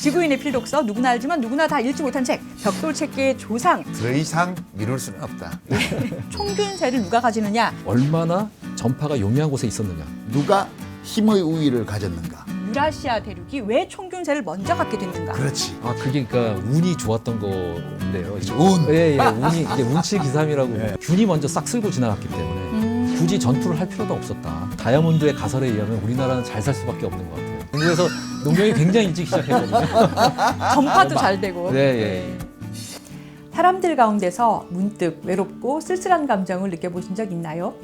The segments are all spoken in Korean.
지구인의 필독서, 누구나 알지만 누구나 다 읽지 못한 책, 벽돌책계의 조상. 더 이상 미룰 수는 없다. 총균세를 누가 가지느냐? 얼마나 전파가 용이한 곳에 있었느냐. 누가 힘의 우위를 가졌는가. 유라시아 대륙이 왜 총균세를 먼저 갖게 됐는가? 그렇지. 아, 그게 그러니까 운이 좋았던 건데요. 운. 예, 운이 이제 운칠기삼이라고 네. 균이 먼저 싹 쓸고 지나갔기 때문에 굳이 전투를 할 필요도 없었다. 다이아몬드의 가설에 의하면 우리나라는 잘 살 수밖에 없는 것 같아요. 그래서 농경이 굉장히 일찍 시작했거든요. 전파도 잘 되고. 네, 예. 사람들 가운데서 문득 외롭고 쓸쓸한 감정을 느껴보신 적 있나요?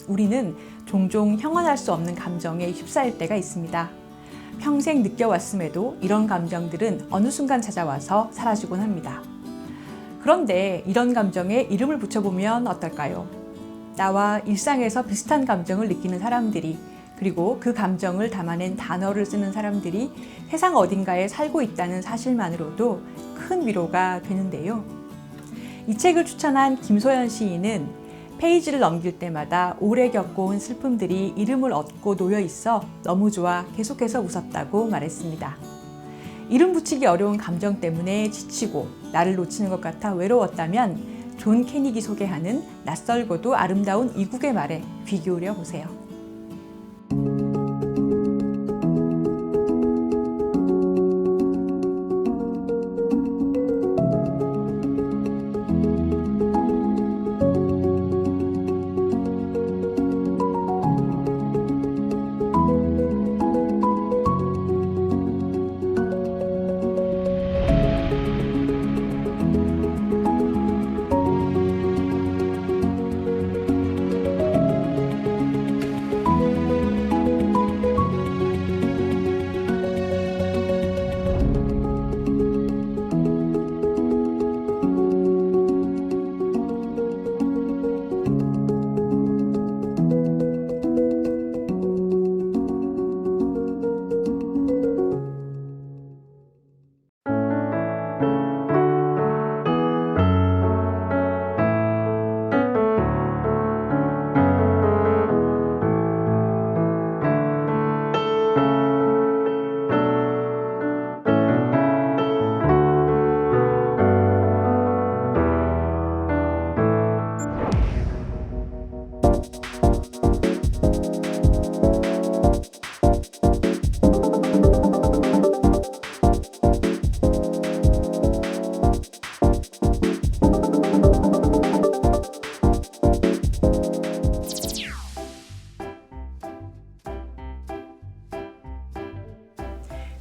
우리는 종종 형언할 수 없는 감정에 휩싸일 때가 있습니다. 평생 느껴왔음에도 이런 감정들은 어느 순간 찾아와서 사라지곤 합니다. 그런데 이런 감정에 이름을 붙여보면 어떨까요? 나와 일상에서 비슷한 감정을 느끼는 사람들이, 그리고 그 감정을 담아낸 단어를 쓰는 사람들이 세상 어딘가에 살고 있다는 사실만으로도 큰 위로가 되는데요. 이 책을 추천한 김소연 시인은 페이지를 넘길 때마다 오래 겪어온 슬픔들이 이름을 얻고 놓여 있어 너무 좋아 계속해서 웃었다고 말했습니다. 이름 붙이기 어려운 감정 때문에 지치고 나를 놓치는 것 같아 외로웠다면 존 캐닉이 소개하는 낯설고도 아름다운 이국의 말에 귀 기울여 보세요.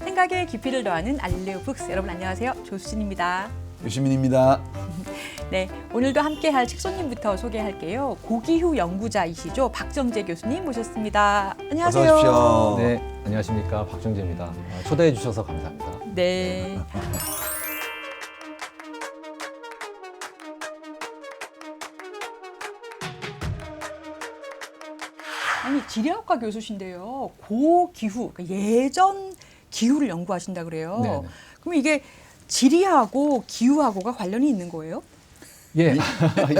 생각의 깊이를 더하는 알릴레오 북스. 여러분 안녕하세요. 조수진입니다. 유시민입니다. 네, 오늘도 함께할 책손님부터 소개할게요. 고기후 연구자이시죠. 박정재 교수님 모셨습니다. 안녕하세요. 어서 오십시오. 네, 안녕하십니까. 박정재입니다. 초대해 주셔서 감사합니다. 네. 아니 지리학과 교수신데요. 고기후, 그러니까 예전 기후를 연구하신다 그래요. 네네. 그럼 이게 지리하고 기후하고가 관련이 있는 거예요? 예,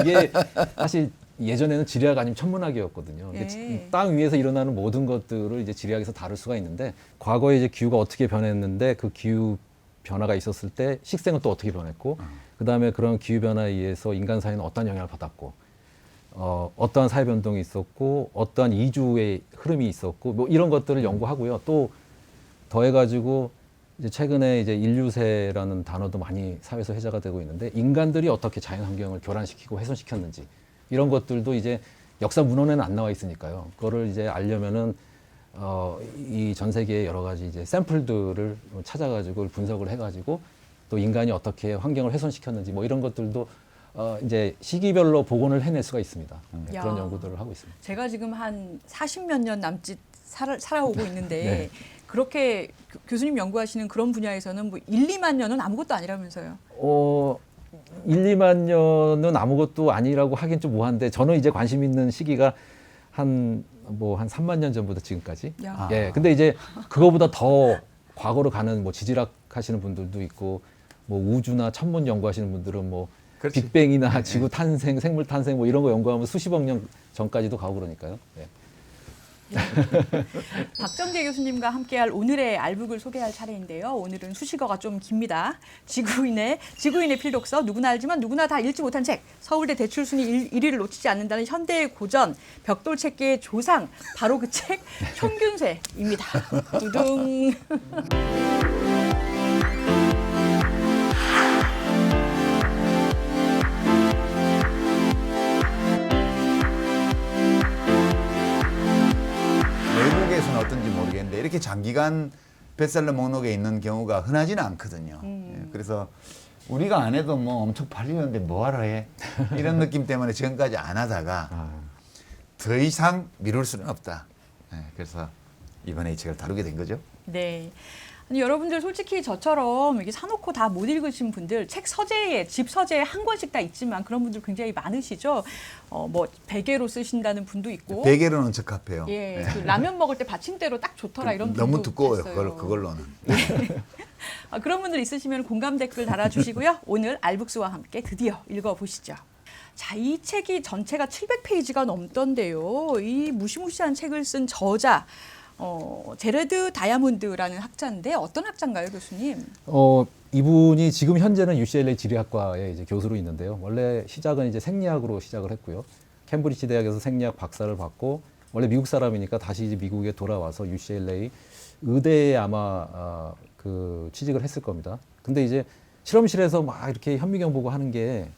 이게 사실 예전에는 지리학 아니면 천문학이었거든요. 예. 땅 위에서 일어나는 모든 것들을 이제 지리학에서 다룰 수가 있는데, 과거에 이제 기후가 어떻게 변했는데 그 기후 변화가 있었을 때 식생은 또 어떻게 변했고, 그 다음에 그런 기후 변화에 의해서 인간 사회는 어떤 영향을 받았고, 어떠한 사회 변동이 있었고, 어떠한 이주의 흐름이 있었고, 뭐 이런 것들을 연구하고요. 또 더해가지고 이제 최근에 이제 인류세라는 단어도 많이 사회에서 회자가 되고 있는데, 인간들이 어떻게 자연 환경을 교란시키고 훼손시켰는지 이런 것들도 이제 역사 문헌에는 안 나와 있으니까요. 그거를 이제 알려면은 이 전 세계의 여러 가지 이제 샘플들을 찾아가지고 분석을 해가지고 또 인간이 어떻게 환경을 훼손시켰는지 뭐 이런 것들도 이제 시기별로 복원을 해낼 수가 있습니다. 네, 그런 연구들을 하고 있습니다. 제가 지금 한 40몇 년 남짓 살아오고 있는데 네. 그렇게 교수님 연구하시는 그런 분야에서는 뭐 1, 2만 년은 아무것도 아니라면서요. 1, 2만 년은 아무것도 아니라고 하긴 좀 뭐한데, 저는 이제 관심 있는 시기가 한 3만 년 전부터 지금까지. 야. 예. 근데 이제 그거보다 더 과거로 가는 뭐 지질학 하시는 분들도 있고, 뭐 우주나 천문 연구하시는 분들은 뭐 그렇지. 빅뱅이나 지구 탄생, 생물 탄생 뭐 이런 거 연구하면 수십억 년 전까지도 가고 그러니까요. 예. 박정재 교수님과 함께할 오늘의 알북을 소개할 차례인데요. 오늘은 수식어가 좀 깁니다. 지구인의 필독서, 누구나 알지만 누구나 다 읽지 못한 책, 서울대 대출순위 1위를 놓치지 않는다는 현대의 고전, 벽돌책계의 조상, 바로 그 책 총균세입니다. 두둥. 외국에서는 어떤지 모르겠는데 이렇게 장기간 베스트셀러 목록에 있는 경우가 흔하지는 않거든요. 예, 그래서 우리가 안 해도 뭐 엄청 팔리는데 뭐하러 해? 이런 느낌 때문에 지금까지 안 하다가 더 이상 미룰 수는 없다. 예, 그래서 이번에 이 책을 다루게 된 거죠. 네. 아니, 여러분들 솔직히 저처럼 이게 사놓고 다 못 읽으신 분들 책 서재에 집 서재에 한 권씩 다 있지만 그런 분들 굉장히 많으시죠. 뭐 베개로 쓰신다는 분도 있고. 베개로는 적합해요. 예, 예. 그 라면 먹을 때 받침대로 딱 좋더라 이런 분도 너무 두꺼워요. 봤어요. 그걸로는. 그런 분들 있으시면 공감 댓글 달아주시고요. 오늘 알북스와 함께 드디어 읽어보시죠. 자, 이 책이 전체가 700페이지가 넘던데요. 이 무시무시한 책을 쓴 저자 제레드 다이아몬드라는 학자인데 어떤 학자인가요, 교수님? 이분이 지금 현재는 UCLA 지리학과에 이제 교수로 있는데요. 원래 시작은 이제 생리학으로 시작을 했고요. 캠브리지 대학에서 생리학 박사를 받고 원래 미국 사람이니까 다시 이제 미국에 돌아와서 UCLA 의대에 아마 그 취직을 했을 겁니다. 근데 이제 실험실에서 막 이렇게 현미경 보고 하는 게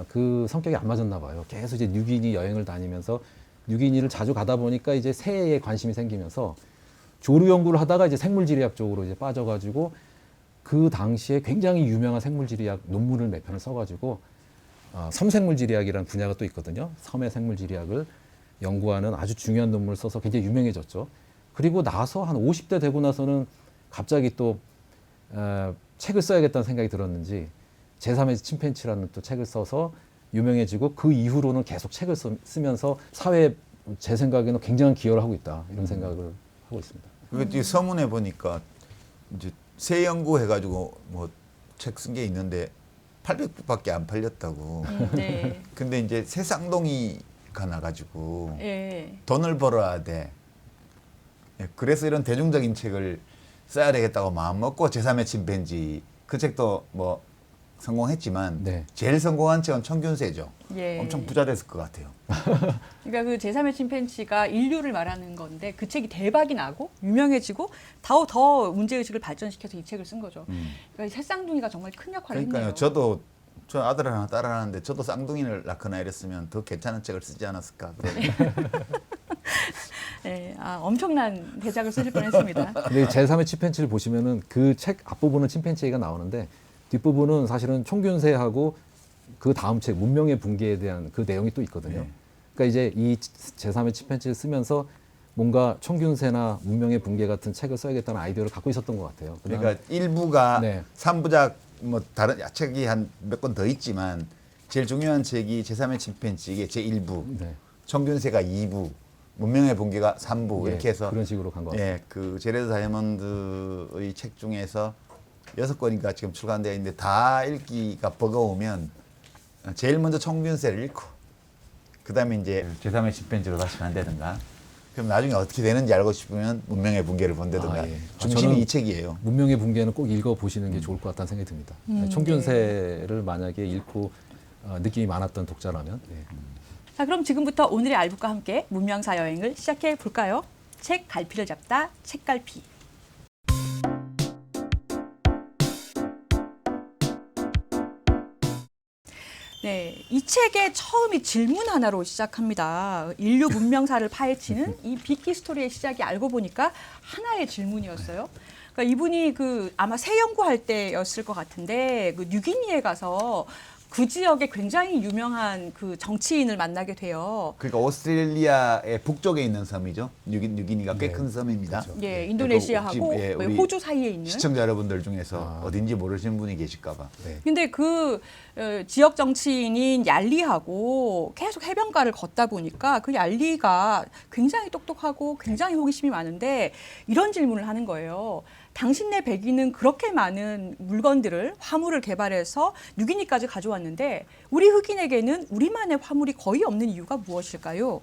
그 성격이 안 맞았나 봐요. 계속 이제 뉴기니 여행을 다니면서 뉴기니를 자주 가다 보니까 이제 새에 관심이 생기면서 조류 연구를 하다가 이제 생물지리학 쪽으로 이제 빠져가지고 그 당시에 굉장히 유명한 생물지리학 논문을 몇 편을 써가지고 섬생물지리학이라는 분야가 또 있거든요. 섬의 생물지리학을 연구하는 아주 중요한 논문을 써서 굉장히 유명해졌죠. 그리고 나서 한 50대 되고 나서는 갑자기 또 책을 써야겠다는 생각이 들었는지 제3의 침팬치라는 또 책을 써서 유명해지고 그 이후로는 계속 책을 쓰면서 사회에 제 생각에는 굉장한 기여를 하고 있다 이런 생각을 하고 있습니다. 그 서문에 보니까 이제 새 연구해가지고 뭐 책 쓴 게 있는데 800부밖에 안 팔렸다고. 네. 근데 이제 새 쌍둥이가 나가지고 예. 돈을 벌어야 돼. 예, 그래서 이런 대중적인 책을 써야 되겠다고 마음 먹고 제3의 침팬지 그 책도 뭐 성공했지만 네. 제일 성공한 책은 청균세죠. 예. 엄청 부자 됐을 것 같아요. 그러니까 그 제3의 침팬지가 인류를 말하는 건데 그 책이 대박이 나고 유명해지고 더 문제의식을 발전시켜서 이 책을 쓴 거죠. 그러니까 새 쌍둥이가 정말 큰 역할을 그러니까요. 했네요. 저 아들 하나 딸 하나인데 저도 쌍둥이를 낳거나 이랬으면 더 괜찮은 책을 쓰지 않았을까. 네, 엄청난 대작을 쓰실 뻔했습니다. 근데 제3의 침팬지를 보시면은 그 책 앞부분은 침팬지가 나오는데 뒷부분은 사실은 총균세하고 그 다음 책 문명의 붕괴에 대한 그 내용이 또 있거든요. 네. 그러니까 이제 이 제3의 침팬지를 쓰면서 뭔가 총균세나 문명의 붕괴 같은 책을 써야겠다는 아이디어를 갖고 있었던 것 같아요. 그러니까 일부가 네. 3부작 뭐 다른 책이 한 몇 권 더 있지만 제일 중요한 책이 제3의 침팬지 이게 제1부, 네. 청균세가 2부, 문명의 붕괴가 3부 예, 이렇게 해서 그런 식으로 간 것 같습니다. 예, 그 제레드 다이아몬드의 책 중에서 6권인가 지금 출간되어 있는데 다 읽기가 버거우면 제일 먼저 청균세를 읽고 그다음에 이제 제3의 침팬지로 다시 간다든가 그럼 나중에 어떻게 되는지 알고 싶으면 문명의 붕괴를 본다든가 예. 중심이 저는 이 책이에요. 문명의 붕괴는 꼭 읽어보시는 게 좋을 것 같다는 생각이 듭니다. 총균세를 만약에 읽고 느낌이 많았던 독자라면 자, 그럼 지금부터 오늘의 알북과 함께 문명사 여행을 시작해 볼까요? 책 갈피를 잡다, 책갈피. 네, 이 책의 처음이 질문 하나로 시작합니다. 인류 문명사를 파헤치는 이 빅히 스토리의 시작이 알고 보니까 하나의 질문이었어요. 그러니까 이분이 아마 새 연구할 때였을 것 같은데 뉴기니에 가서 그 지역에 굉장히 유명한 그 정치인을 만나게 돼요. 그러니까 오스트레일리아의 북쪽에 있는 섬이죠. 뉴기니가 꽤 큰 섬입니다. 그렇죠. 예, 인도네시아하고 혹시, 우리 호주 사이에 있는. 시청자 여러분들 중에서 어딘지 모르시는 분이 계실까봐. 네. 근데 그 지역 정치인인 얄리하고 계속 해변가를 걷다 보니까 그 얄리가 굉장히 똑똑하고 굉장히 호기심이 많은데 이런 질문을 하는 거예요. 당신네 백인은 그렇게 많은 물건들을 화물을 개발해서 뉴기니까지 가져왔는데 우리 흑인에게는 우리만의 화물이 거의 없는 이유가 무엇일까요?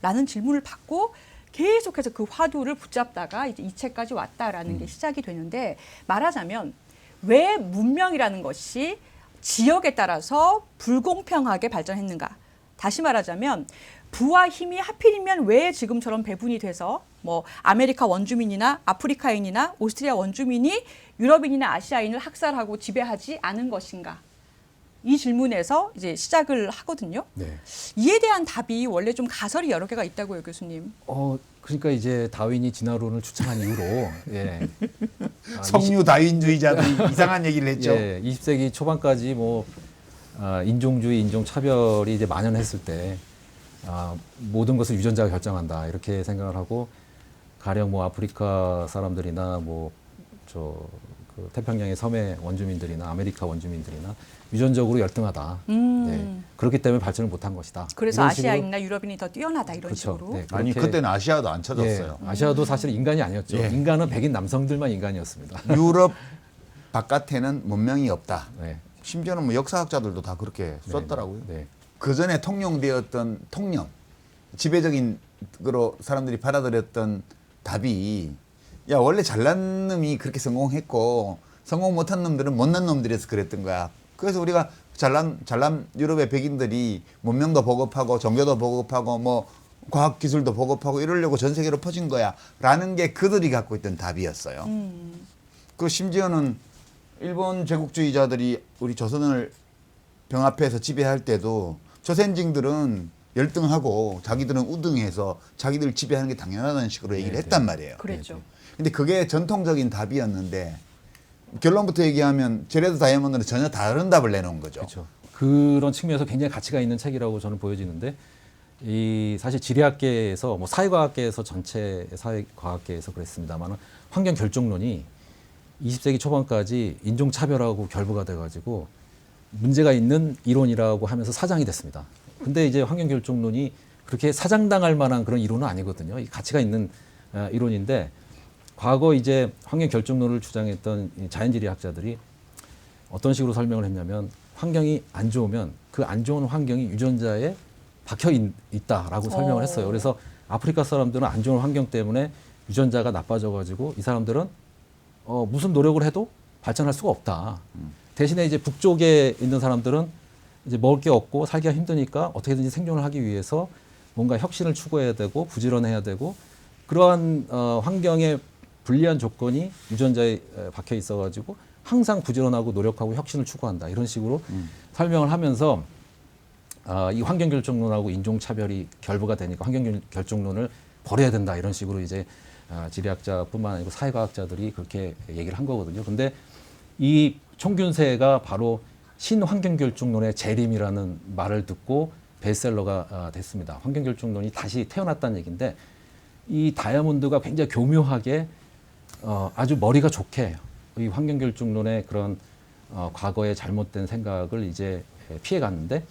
라는 질문을 받고 계속해서 그 화두를 붙잡다가 이제 이 책까지 왔다라는 게 시작이 되는데 말하자면 왜 문명이라는 것이 지역에 따라서 불공평하게 발전했는가? 다시 말하자면 부와 힘이 하필이면 왜 지금처럼 배분이 돼서 뭐 아메리카 원주민이나 아프리카인이나 오스트리아 원주민이 유럽인이나 아시아인을 학살하고 지배하지 않은 것인가? 이 질문에서 이제 시작을 하거든요. 네. 이에 대한 답이 원래 좀 가설이 여러 개가 있다고요, 교수님. 그러니까 이제 다윈이 진화론을 추천한 이후로 예. 석류 다윈주의자들이 이상한 얘기를 했죠. 예, 20세기 초반까지 뭐 인종주의, 인종차별이 이제 만연했을 때 모든 것을 유전자가 결정한다 이렇게 생각을 하고 가령 뭐 아프리카 사람들이나 뭐 그 태평양의 섬의 원주민들이나 아메리카 원주민들이나 유전적으로 열등하다. 네. 그렇기 때문에 발전을 못한 것이다. 그래서 이런 식으로. 아시아인이나 유럽인이 더 뛰어나다 이런 그렇죠. 식으로. 네, 아니 그렇게- 그때는 아시아도 안 쳐졌어요. 예, 아시아도 사실 인간이 아니었죠. 예. 인간은 백인 남성들만 인간이었습니다. 유럽 바깥에는 문명이 없다. 네. 심지어는 뭐 역사학자들도 다 그렇게 썼더라고요. 네. 그 전에 통용되었던 통념, 지배적인 거로 사람들이 받아들였던 답이 야 원래 잘난 놈이 그렇게 성공했고 성공 못한 놈들은 못난 놈들이어서 그랬던 거야. 그래서 우리가 잘난 유럽의 백인들이 문명도 보급하고 종교도 보급하고 뭐 과학 기술도 보급하고 이러려고 전 세계로 퍼진 거야라는 게 그들이 갖고 있던 답이었어요. 그 심지어는 일본 제국주의자들이 우리 조선을 병합해서 지배할 때도 조선징들은 열등하고 자기들은 우등해서 자기들 지배하는 게 당연하다는 식으로 얘기를 네, 했단 네. 말이에요. 그랬죠. 근데 그게 전통적인 답이었는데 결론부터 얘기하면 제레드 다이아몬드는 전혀 다른 답을 내놓은 거죠. 그렇죠. 그런 측면에서 굉장히 가치가 있는 책이라고 저는 보여지는데 이 사실 지리학계에서 뭐 사회과학계에서 전체 사회과학계에서 그랬습니다만 환경 결정론이 20세기 초반까지 인종차별하고 결부가 돼가지고 문제가 있는 이론이라고 하면서 사장이 됐습니다. 근데 이제 환경 결정론이 그렇게 사장당할 만한 그런 이론은 아니거든요. 이 가치가 있는 이론인데 과거 이제 환경 결정론을 주장했던 이 자연지리학자들이 어떤 식으로 설명을 했냐면 환경이 안 좋으면 그 안 좋은 환경이 유전자에 박혀 있다라고 설명을 했어요. 그래서 아프리카 사람들은 안 좋은 환경 때문에 유전자가 나빠져가지고 이 사람들은 무슨 노력을 해도 발전할 수가 없다. 대신에 이제 북쪽에 있는 사람들은 이제 먹을 게 없고 살기가 힘드니까 어떻게든지 생존을 하기 위해서 뭔가 혁신을 추구해야 되고 부지런해야 되고 그러한 환경에 불리한 조건이 유전자에 박혀 있어가지고 항상 부지런하고 노력하고 혁신을 추구한다 이런 식으로 설명을 하면서 이 환경 결정론하고 인종차별이 결부가 되니까 환경 결정론을 버려야 된다 이런 식으로 이제 지리학자뿐만 아니고 사회과학자들이 그렇게 얘기를 한 거거든요. 근데 이 총균세가 바로 신환경결정론의 재림이라는 말을 듣고 베스트셀러가 됐습니다. 환경결정론이 다시 태어났다는 얘기인데 이 다이아몬드가 굉장히 교묘하게 아주 머리가 좋게 이 환경결정론의 그런 과거의 잘못된 생각을 이제 피해갔는데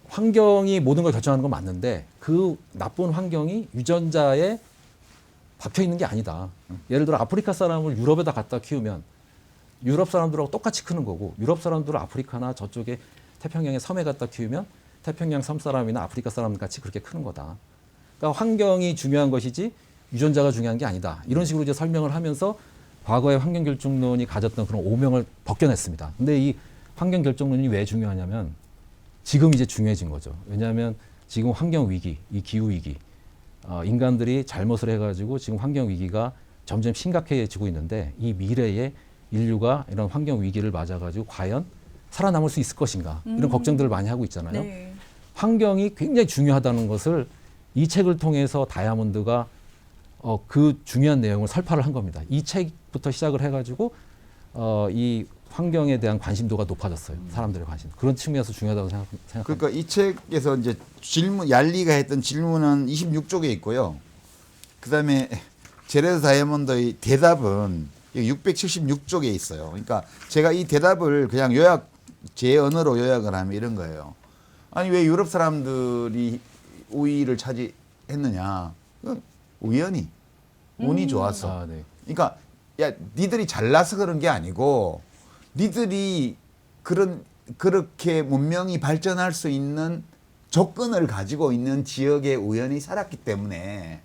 환경이 모든 걸 결정하는 건 맞는데 그 나쁜 환경이 유전자에 박혀 있는 게 아니다. 예를 들어 아프리카 사람을 유럽에다 갖다 키우면 유럽 사람들하고 똑같이 크는 거고 유럽 사람들을 아프리카나 저쪽에 태평양의 섬에 갖다 키우면 태평양 섬 사람이나 아프리카 사람 같이 그렇게 크는 거다. 그러니까 환경이 중요한 것이지 유전자가 중요한 게 아니다. 이런 식으로 이제 설명을 하면서 과거의 환경결정론이 가졌던 그런 오명을 벗겨냈습니다. 근데 이 환경결정론이 왜 중요하냐면 지금 이제 중요해진 거죠. 왜냐하면 지금 환경 위기, 이 기후 위기, 인간들이 잘못을 해가지고 지금 환경 위기가 점점 심각해지고 있는데 이 미래에 인류가 이런 환경 위기를 맞아가지고 과연 살아남을 수 있을 것인가 이런 걱정들을 많이 하고 있잖아요. 네. 환경이 굉장히 중요하다는 것을 이 책을 통해서 다이아몬드가 그 중요한 내용을 설파를 한 겁니다. 이 책부터 시작을 해가지고 이 환경에 대한 관심도가 높아졌어요. 사람들의 관심. 그런 측면에서 중요하다고 생각합니다. 그러니까 이 책에서 이제 질문 얄리가 했던 질문은 26쪽에 있고요. 그다음에 제레드 다이아몬드의 대답은 676쪽에 있어요. 그러니까 제가 이 대답을 그냥 제 언어로 요약을 하면 이런 거예요. 아니 왜 유럽 사람들이 우위를 차지했느냐? 우연히 운이 좋아서. 네. 그러니까 야 니들이 잘나서 그런 게 아니고 니들이 그렇게 문명이 발전할 수 있는 조건을 가지고 있는 지역에 우연히 살았기 때문에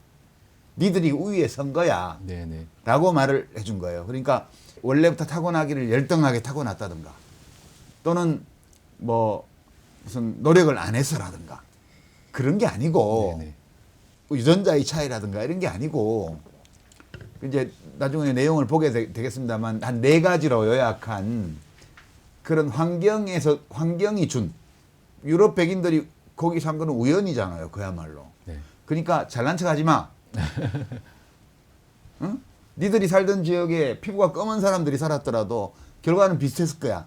니들이 우위에 선 거야 네네. 라고 말을 해준 거예요. 그러니까 원래부터 타고나기를 열등하게 타고났다든가 또는 뭐 무슨 노력을 안 해서라든가 그런 게 아니고 네네. 유전자의 차이라든가 이런 게 아니고 이제 나중에 내용을 보게 되겠습니다만 한 4가지로 요약한 그런 환경이 준 유럽 백인들이 거기 산 거는 우연이잖아요. 그야말로. 네. 그러니까 잘난 척 하지 마. 응? 니들이 살던 지역에 피부가 검은 사람들이 살았더라도 결과는 비슷했을 거야.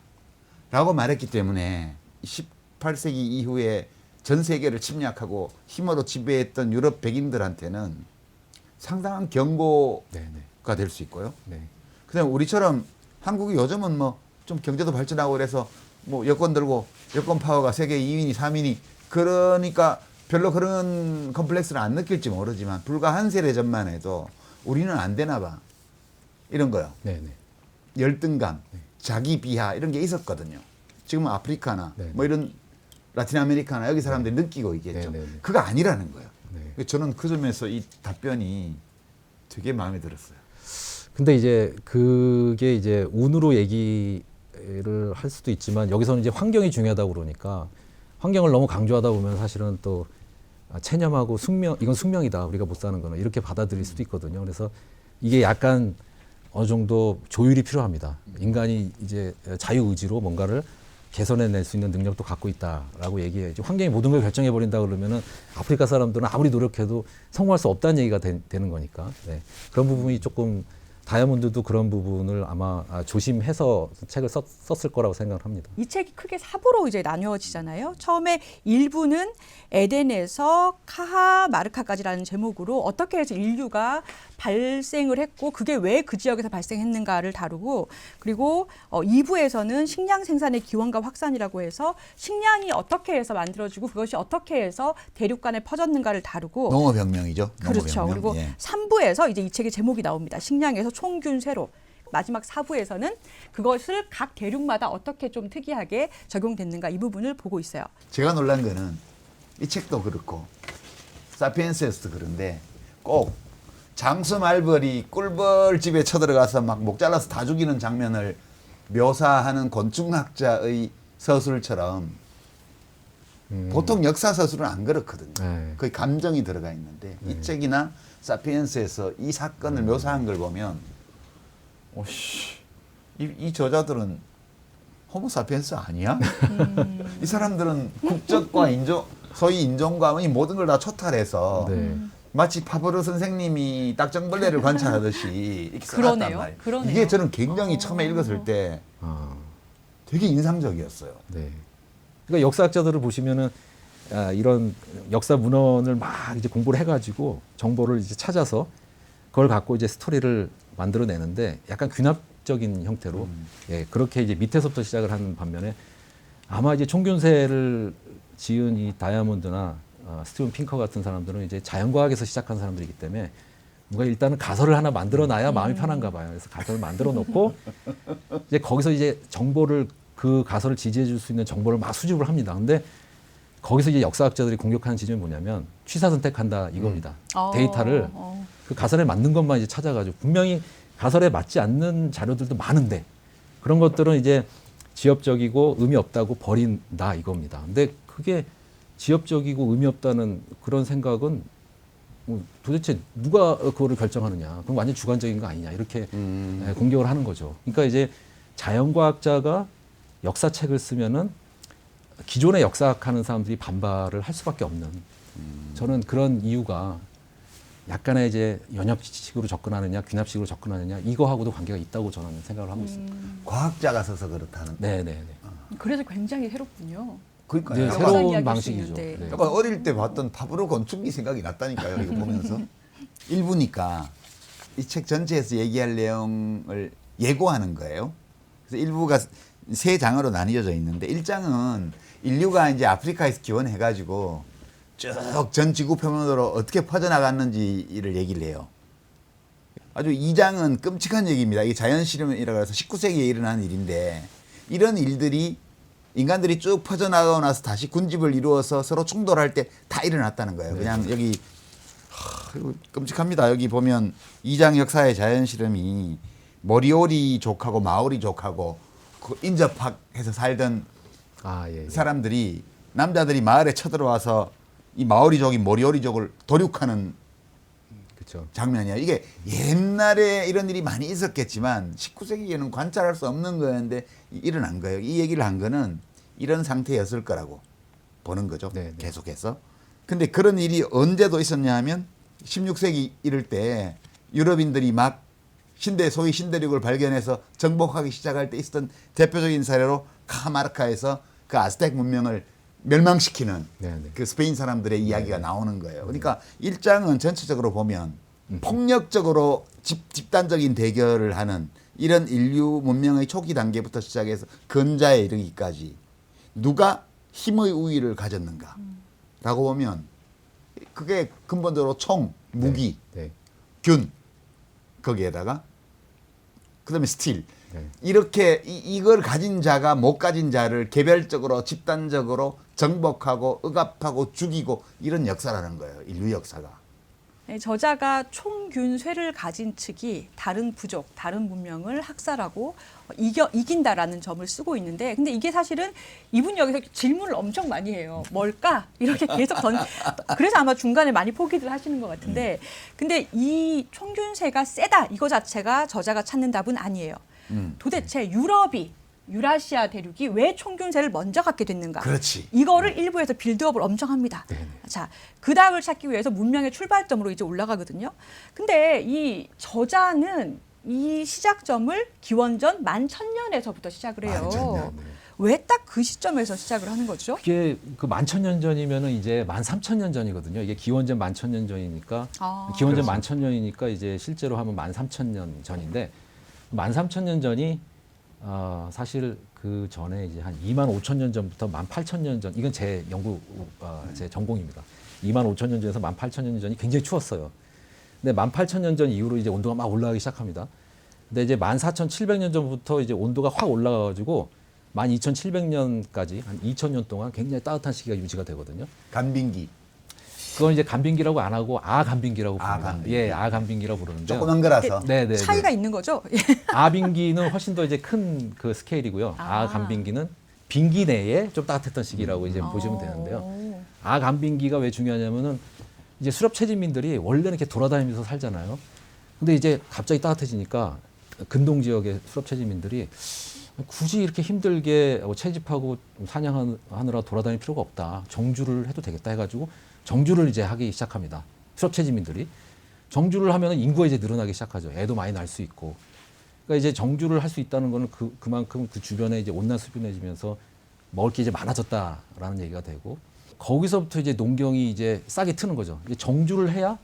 라고 말했기 때문에 18세기 이후에 전 세계를 침략하고 힘으로 지배했던 유럽 백인들한테는 상당한 경고가 네네. 될 수 있고요. 네. 그다음 우리처럼 한국이 요즘은 뭐 좀 경제도 발전하고 그래서 뭐 여권 들고 여권 파워가 세계 2위니 3위니 그러니까 별로 그런 컴플렉스를 안 느낄지 모르지만 불과 한 세대 전만 해도 우리는 안 되나 봐. 이런 거요. 네네. 열등감, 자기 비하 이런 게 있었거든요. 지금은 아프리카나 네네. 뭐 이런 라틴 아메리카나 여기 사람들이 느끼고 있겠죠. 네네네. 그거 아니라는 거예요. 네. 저는 그 점에서 이 답변이 되게 마음에 들었어요. 근데 이제 그게 이제 운으로 얘기를 할 수도 있지만 여기서는 이제 환경이 중요하다고 그러니까 환경을 너무 강조하다 보면 사실은 또 체념하고 숙명, 이건 숙명이다. 우리가 못 사는 거는 이렇게 받아들일 수도 있거든요. 그래서 이게 약간 어느 정도 조율이 필요합니다. 인간이 이제 자유의지로 뭔가를 개선해낼 수 있는 능력도 갖고 있다라고 얘기해야지. 환경이 모든 걸 결정해버린다 그러면은 아프리카 사람들은 아무리 노력해도 성공할 수 없다는 얘기가 되는 거니까. 네. 그런 부분이 조금 다이아몬드도 그런 부분을 아마 조심해서 책을 썼을 거라고 생각을 합니다. 이 책이 크게 4부로 이제 나뉘어지잖아요. 처음에 1부는 에덴에서 카하마르카까지라는 제목으로 어떻게 해서 인류가 발생을 했고 그게 왜 그 지역에서 발생했는가를 다루고 그리고 2부에서는 식량 생산의 기원과 확산이라고 해서 식량이 어떻게 해서 만들어지고 그것이 어떻게 해서 대륙 간에 퍼졌는가를 다루고 농업혁명이죠. 그렇죠. 농업혁명. 그리고 예. 3부에서 이제 이 책의 제목이 나옵니다. 식량에서 총균 세로. 마지막 4부에서는 그것을 각 대륙마다 어떻게 좀 특이하게 적용됐는가 이 부분을 보고 있어요. 제가 놀란 거는 이 책도 그렇고 사피엔스에서도 그런데 꼭 장수 말벌이 꿀벌집에 쳐들어가서 막 목 잘라서 다 죽이는 장면을 묘사하는 곤충학자의 서술처럼 보통 역사 서술은 안 그렇거든요. 네. 거의 감정이 들어가 있는데 이 책이나 사피엔스에서 이 사건을 묘사한 걸 보면 오씨 이 저자들은 호모사피엔스 아니야? 이 사람들은 국적과 인종, 소위 인종과 이 모든 걸 다 초탈해서 네. 마치 파브르 선생님이 딱정벌레를 관찰하듯이 이렇게 써놨단 그러네요. 말이에요. 그러네요. 이게 저는 굉장히 처음에 읽었을 때 아, 되게 인상적이었어요. 네. 그러니까 역사학자들을 보시면은 이런 역사 문헌을 막 이제 공부를 해가지고 정보를 이제 찾아서 그걸 갖고 이제 스토리를 만들어내는데 약간 귀납적인 형태로 예, 그렇게 이제 밑에서부터 시작을 하는 반면에 아마 이제 총균세를 지은 이 다이아몬드나 스티븐 핑커 같은 사람들은 이제 자연과학에서 시작한 사람들이기 때문에 뭔가 일단은 가설을 하나 만들어놔야 마음이 편한가 봐요. 그래서 가설을 만들어 놓고 이제 거기서 이제 정보를 그 가설을 지지해 줄 수 있는 정보를 막 수집을 합니다. 근데 거기서 이제 역사학자들이 공격하는 지점이 뭐냐면 취사 선택한다 이겁니다. 데이터를 그 가설에 맞는 것만 이제 찾아가지고 분명히 가설에 맞지 않는 자료들도 많은데 그런 것들은 이제 지엽적이고 의미 없다고 버린다 이겁니다. 근데 그게 지엽적이고 의미 없다는 그런 생각은 도대체 누가 그거를 결정하느냐. 그럼 완전 주관적인 거 아니냐. 이렇게 공격을 하는 거죠. 그러니까 이제 자연과학자가 역사책을 쓰면은 기존의 역사학하는 사람들이 반발을 할 수밖에 없는 저는 그런 이유가 약간의 이제 연협식으로 접근하느냐 귀납식으로 접근하느냐 이거하고도 관계가 있다고 저는 생각을 하고 있습니다. 과학자가 써서 그렇다는. 네네네. 그래서 굉장히 새롭군요. 그러니까 네, 역사 새로운 이야기할 수 방식이죠. 있는데. 네. 약간 어릴 때 봤던 파브로 건축이 생각이 났다니까요. 이거 보면서. 1부니까 이 책 전체에서 얘기할 내용을 예고하는 거예요. 그래서 1부가 3장으로 나뉘어져 있는데 1장은 인류가 이제 아프리카에서 기원해가지고 쭉 전 지구 표면으로 어떻게 퍼져나갔는지를 얘기를 해요. 아주 2장은 끔찍한 얘기입니다. 이게 자연실험이라고 해서 19세기에 일어난 일인데 이런 일들이 인간들이 쭉 퍼져나가고 나서 다시 군집을 이루어서 서로 충돌할 때 다 일어났다는 거예요. 네. 그냥 여기 이거 끔찍합니다. 여기 보면 이장 역사의 자연실험이 모리오리족하고 마오리족하고 그 인접해서 살던 예, 예. 사람들이 남자들이 마을에 쳐들어와서 이 마오리족이 모리오리족을 도륙하는 그렇죠. 장면이야. 이게 옛날에 이런 일이 많이 있었겠지만 19세기에는 관찰할 수 없는 거였는데 일어난 거예요. 이 얘기를 한 거는 이런 상태였을 거라고 보는 거죠. 네, 네. 계속해서. 근데 그런 일이 언제도 있었냐 하면 16세기 이럴 때 유럽인들이 막 소위 신대륙을 발견해서 정복하기 시작할 때 있었던 대표적인 사례로 카마르카에서 그 아스텍 문명을 멸망시키는 네, 네. 그 스페인 사람들의 이야기가 나오는 거예요. 그러니까 일장은 전체적으로 보면 폭력적으로 집단적인 대결을 하는 이런 인류 문명의 초기 단계부터 시작해서 근자에 이르기까지 누가 힘의 우위를 가졌는가라고 보면 그게 근본적으로 총, 무기, 네. 균 거기에다가 그다음에 스틸 네. 이렇게 이걸 가진 자가 못 가진 자를 개별적으로 집단적으로 정복하고 억압하고 죽이고 이런 역사라는 거예요. 인류 역사가. 네, 저자가 총균쇠를 가진 측이 다른 부족, 다른 문명을 학살하고 이긴다라는 점을 쓰고 있는데, 근데 이게 사실은 이분 여기서 질문을 엄청 많이 해요. 뭘까? 이렇게 계속 그래서 아마 중간에 많이 포기를 하시는 것 같은데, 근데 이 총균쇠가 세다 이거 자체가 저자가 찾는 답은 아니에요. 도대체 유라시아 대륙이 왜 총균세를 먼저 갖게 됐는가? 그렇지. 이거를 일부에서 빌드업을 엄청 합니다. 자, 그 답을 찾기 위해서 문명의 출발점으로 이제 올라가거든요. 근데 이 저자는 이 시작점을 기원전 11,000년에서부터 시작을 해요. 11,000년. 왜 딱 그 시점에서 시작을 하는 거죠? 그게 그 11,000년 전이면은 이제 13,000년 전이거든요. 이게 기원전 11,000년 전이니까 기원전 11,000년이니까 이제 실제로 하면 13,000년 전인데 13,000년 전이 사실 그 전에 이제 한 25,000년 전부터 18,000년 전, 이건 제 연구, 제 전공입니다. 25,000년 전에서 18,000년 전이 굉장히 추웠어요. 근데 18,000년 전 이후로 이제 온도가 막 올라가기 시작합니다. 근데 이제 14,700년 전부터 이제 온도가 확 올라가가지고 12,700년까지 한 2,000년 동안 굉장히 따뜻한 시기가 유지가 되거든요. 간빙기. 그건 이제 간빙기라고 안 하고 아간빙기라고 부릅니다. 아간빙기. 예, 아간빙기라고 부르는데요. 조그만 거라서. 네. 차이가 있는 거죠? 아빙기는 훨씬 더 이제 큰 그 스케일이고요. 아. 아간빙기는 빙기 내에 좀 따뜻했던 시기라고 이제 보시면 되는데요. 아간빙기가 왜 중요하냐면은 이제 수렵 채집민들이 원래는 이렇게 돌아다니면서 살잖아요. 근데 이제 갑자기 따뜻해지니까 근동 지역의 수렵 채집민들이 굳이 이렇게 힘들게 채집하고 사냥하느라 돌아다닐 필요가 없다. 정주를 해도 되겠다 해가지고 정주를 이제 하기 시작합니다. 수렵 채집민들이. 정주를 하면 인구가 이제 늘어나기 시작하죠. 애도 많이 날 수 있고. 그러니까 이제 정주를 할 수 있다는 거는 그만큼 그 주변에 이제 온난수변해지면서 먹을 게 이제 많아졌다라는 얘기가 되고, 거기서부터 이제 농경이 이제 싹이 트는 거죠. 이제 정주를 해야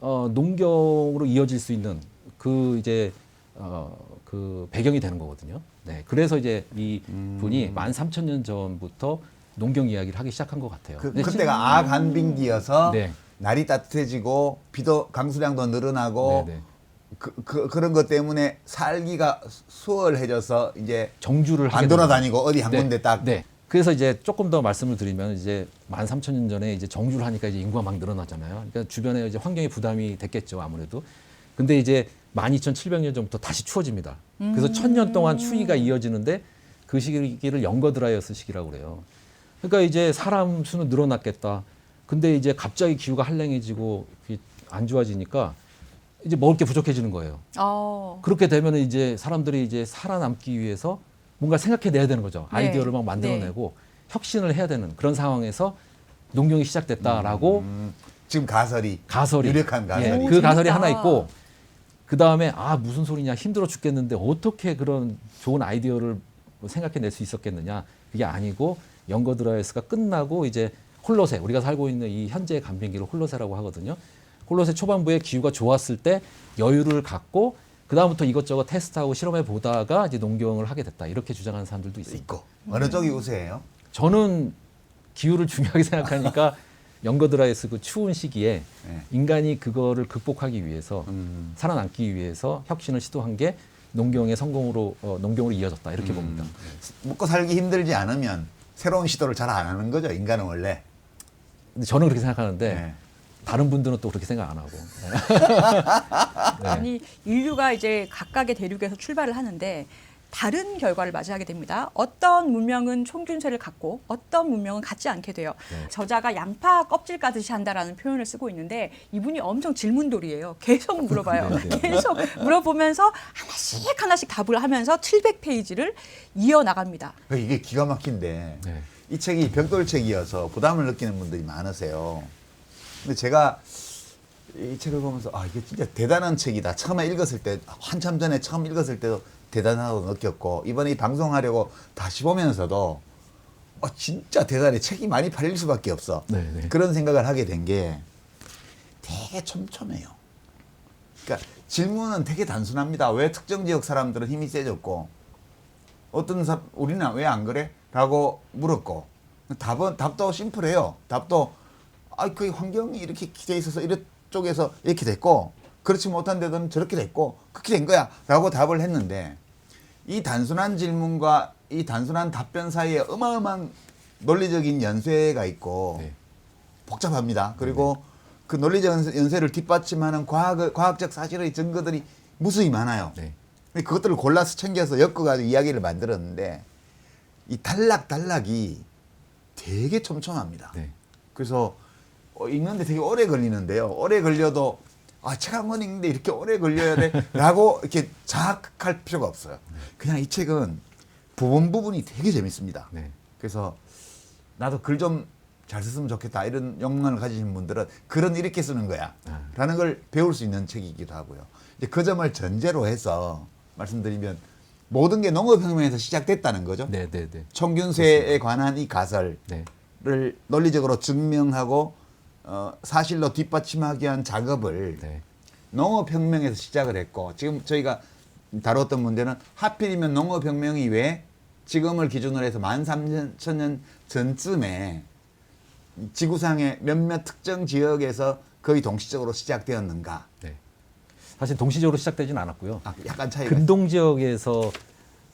농경으로 이어질 수 있는 그 이제 그 배경이 되는 거거든요. 네. 그래서 이제 이 분이 13,000년 전부터 농경 이야기를 하기 시작한 것 같아요. 그때가 아간빙기여서 네. 날이 따뜻해지고 비도 강수량도 늘어나고 네. 그런 것 때문에 살기가 수월해져서 이제 정주를 하게 안 돌아다니고 어디 한 네. 군데 딱. 네. 그래서 이제 조금 더 말씀을 드리면 이제 13,000년 전에 이제 정주를 하니까 이제 인구가 막 늘어나잖아요. 그러니까 주변에 이제 환경에 부담이 됐겠죠, 아무래도. 근데 이제 12,700년 전부터 다시 추워집니다. 그래서 1,000년 동안 추위가 이어지는데 그 시기를 영거드라이어스 시기라고 그래요. 그러니까 이제 사람 수는 늘어났겠다. 근데 이제 갑자기 기후가 한랭해지고 안 좋아지니까 이제 먹을 게 부족해지는 거예요. 그렇게 되면 이제 사람들이 이제 살아남기 위해서 뭔가 생각해내야 되는 거죠. 아이디어를 막 만들어내고 혁신을 해야 되는 그런 상황에서 농경이 시작됐다라고 지금 가설이 유력한 가설이. 예, 그 가설이 하나 있고, 그 다음에 무슨 소리냐, 힘들어 죽겠는데 어떻게 그런 좋은 아이디어를 생각해낼 수 있었겠느냐. 그게 아니고 영거드라이어스가 끝나고 이제 홀로세, 우리가 살고 있는 이 현재의 간빙기를 홀로세라고 하거든요. 홀로세 초반부에 기후가 좋았을 때 여유를 갖고 그 다음부터 이것저것 테스트하고 실험해 보다가 이제 농경을 하게 됐다, 이렇게 주장하는 사람들도 있고. 어느 쪽이 우세해요? 저는 기후를 중요하게 생각하니까 영거드라이어스 그 추운 시기에 인간이 그거를 극복하기 위해서 살아남기 위해서 혁신을 시도한 게 농경의 성공으로 농경으로 이어졌다 이렇게 봅니다. 먹고 살기 힘들지 않으면 새로운 시도를 잘 안 하는 거죠. 인간은 원래. 근데 저는 그렇게 생각하는데 네. 다른 분들은 또 그렇게 생각 안 하고. 네. 아니 인류가 이제 각각의 대륙에서 출발을 하는데 다른 결과를 맞이하게 됩니다. 어떤 문명은 총균세를 갖고 어떤 문명은 갖지 않게 돼요. 네. 저자가 양파 껍질 까듯이 한다라는 표현을 쓰고 있는데 이분이 엄청 질문돌이에요. 계속 물어봐요. 네, 네. 계속 물어보면서 하나씩 답을 하면서 700페이지를 이어나갑니다. 이게 기가 막힌데 네. 이 책이 벽돌책이어서 부담을 느끼는 분들이 많으세요. 근데 제가 이 책을 보면서 이게 진짜 대단한 책이다. 처음에 읽었을 때 한참 전에 처음 읽었을 때도 대단하다고 느꼈고 이번에 이 방송하려고 다시 보면서도 진짜 대단해. 책이 많이 팔릴 수밖에 없어. 네, 네. 그런 생각을 하게 된 게 되게 촘촘해요. 그러니까 질문은 되게 단순합니다. 왜 특정 지역 사람들은 힘이 세졌고 어떤 사람 우리는 왜 안 그래? 라고 물었고 답도 심플해요. 답도 그 환경이 이렇게 돼 있어서 이쪽에서 이렇게 됐고 그렇지 못한 데는 저렇게 됐고 그렇게 된 거야 라고 답을 했는데 이 단순한 질문과 이 단순한 답변 사이에 어마어마한 논리적인 연쇄가 있고 네. 복잡합니다. 그리고 그 논리적 연쇄를 뒷받침하는 과학적 사실의 증거들이 무수히 많아요. 네. 근데 그것들을 골라서 챙겨서 엮어가지고 이야기를 만들었는데 이 단락이 되게 촘촘합니다. 네. 그래서 읽는데 되게 오래 걸리는데요. 오래 걸려도 책 한 권 읽는데 이렇게 오래 걸려야 돼? 라고 이렇게 자학할 필요가 없어요. 그냥 이 책은 부분이 되게 재밌습니다. 네. 그래서 나도 글 좀 잘 썼으면 좋겠다 이런 욕망을 가지신 분들은 글은 이렇게 쓰는 거야 라는 걸 배울 수 있는 책이기도 하고요. 이제 그 점을 전제로 해서 말씀드리면 모든 게 농업혁명에서 시작됐다는 거죠. 네, 네, 네. 총균세에 관한 이 가설을 네. 논리적으로 증명하고 사실로 뒷받침하기 위한 작업을 네. 농업혁명에서 시작을 했고 지금 저희가 다뤘던 문제는 하필이면 농업혁명이 왜 지금을 기준으로 해서 13,000년 전쯤에 지구상의 몇몇 특정 지역에서 거의 동시적으로 시작되었는가. 네. 사실 동시적으로 시작되지는 않았고요. 약간 차이가 근동 지역에서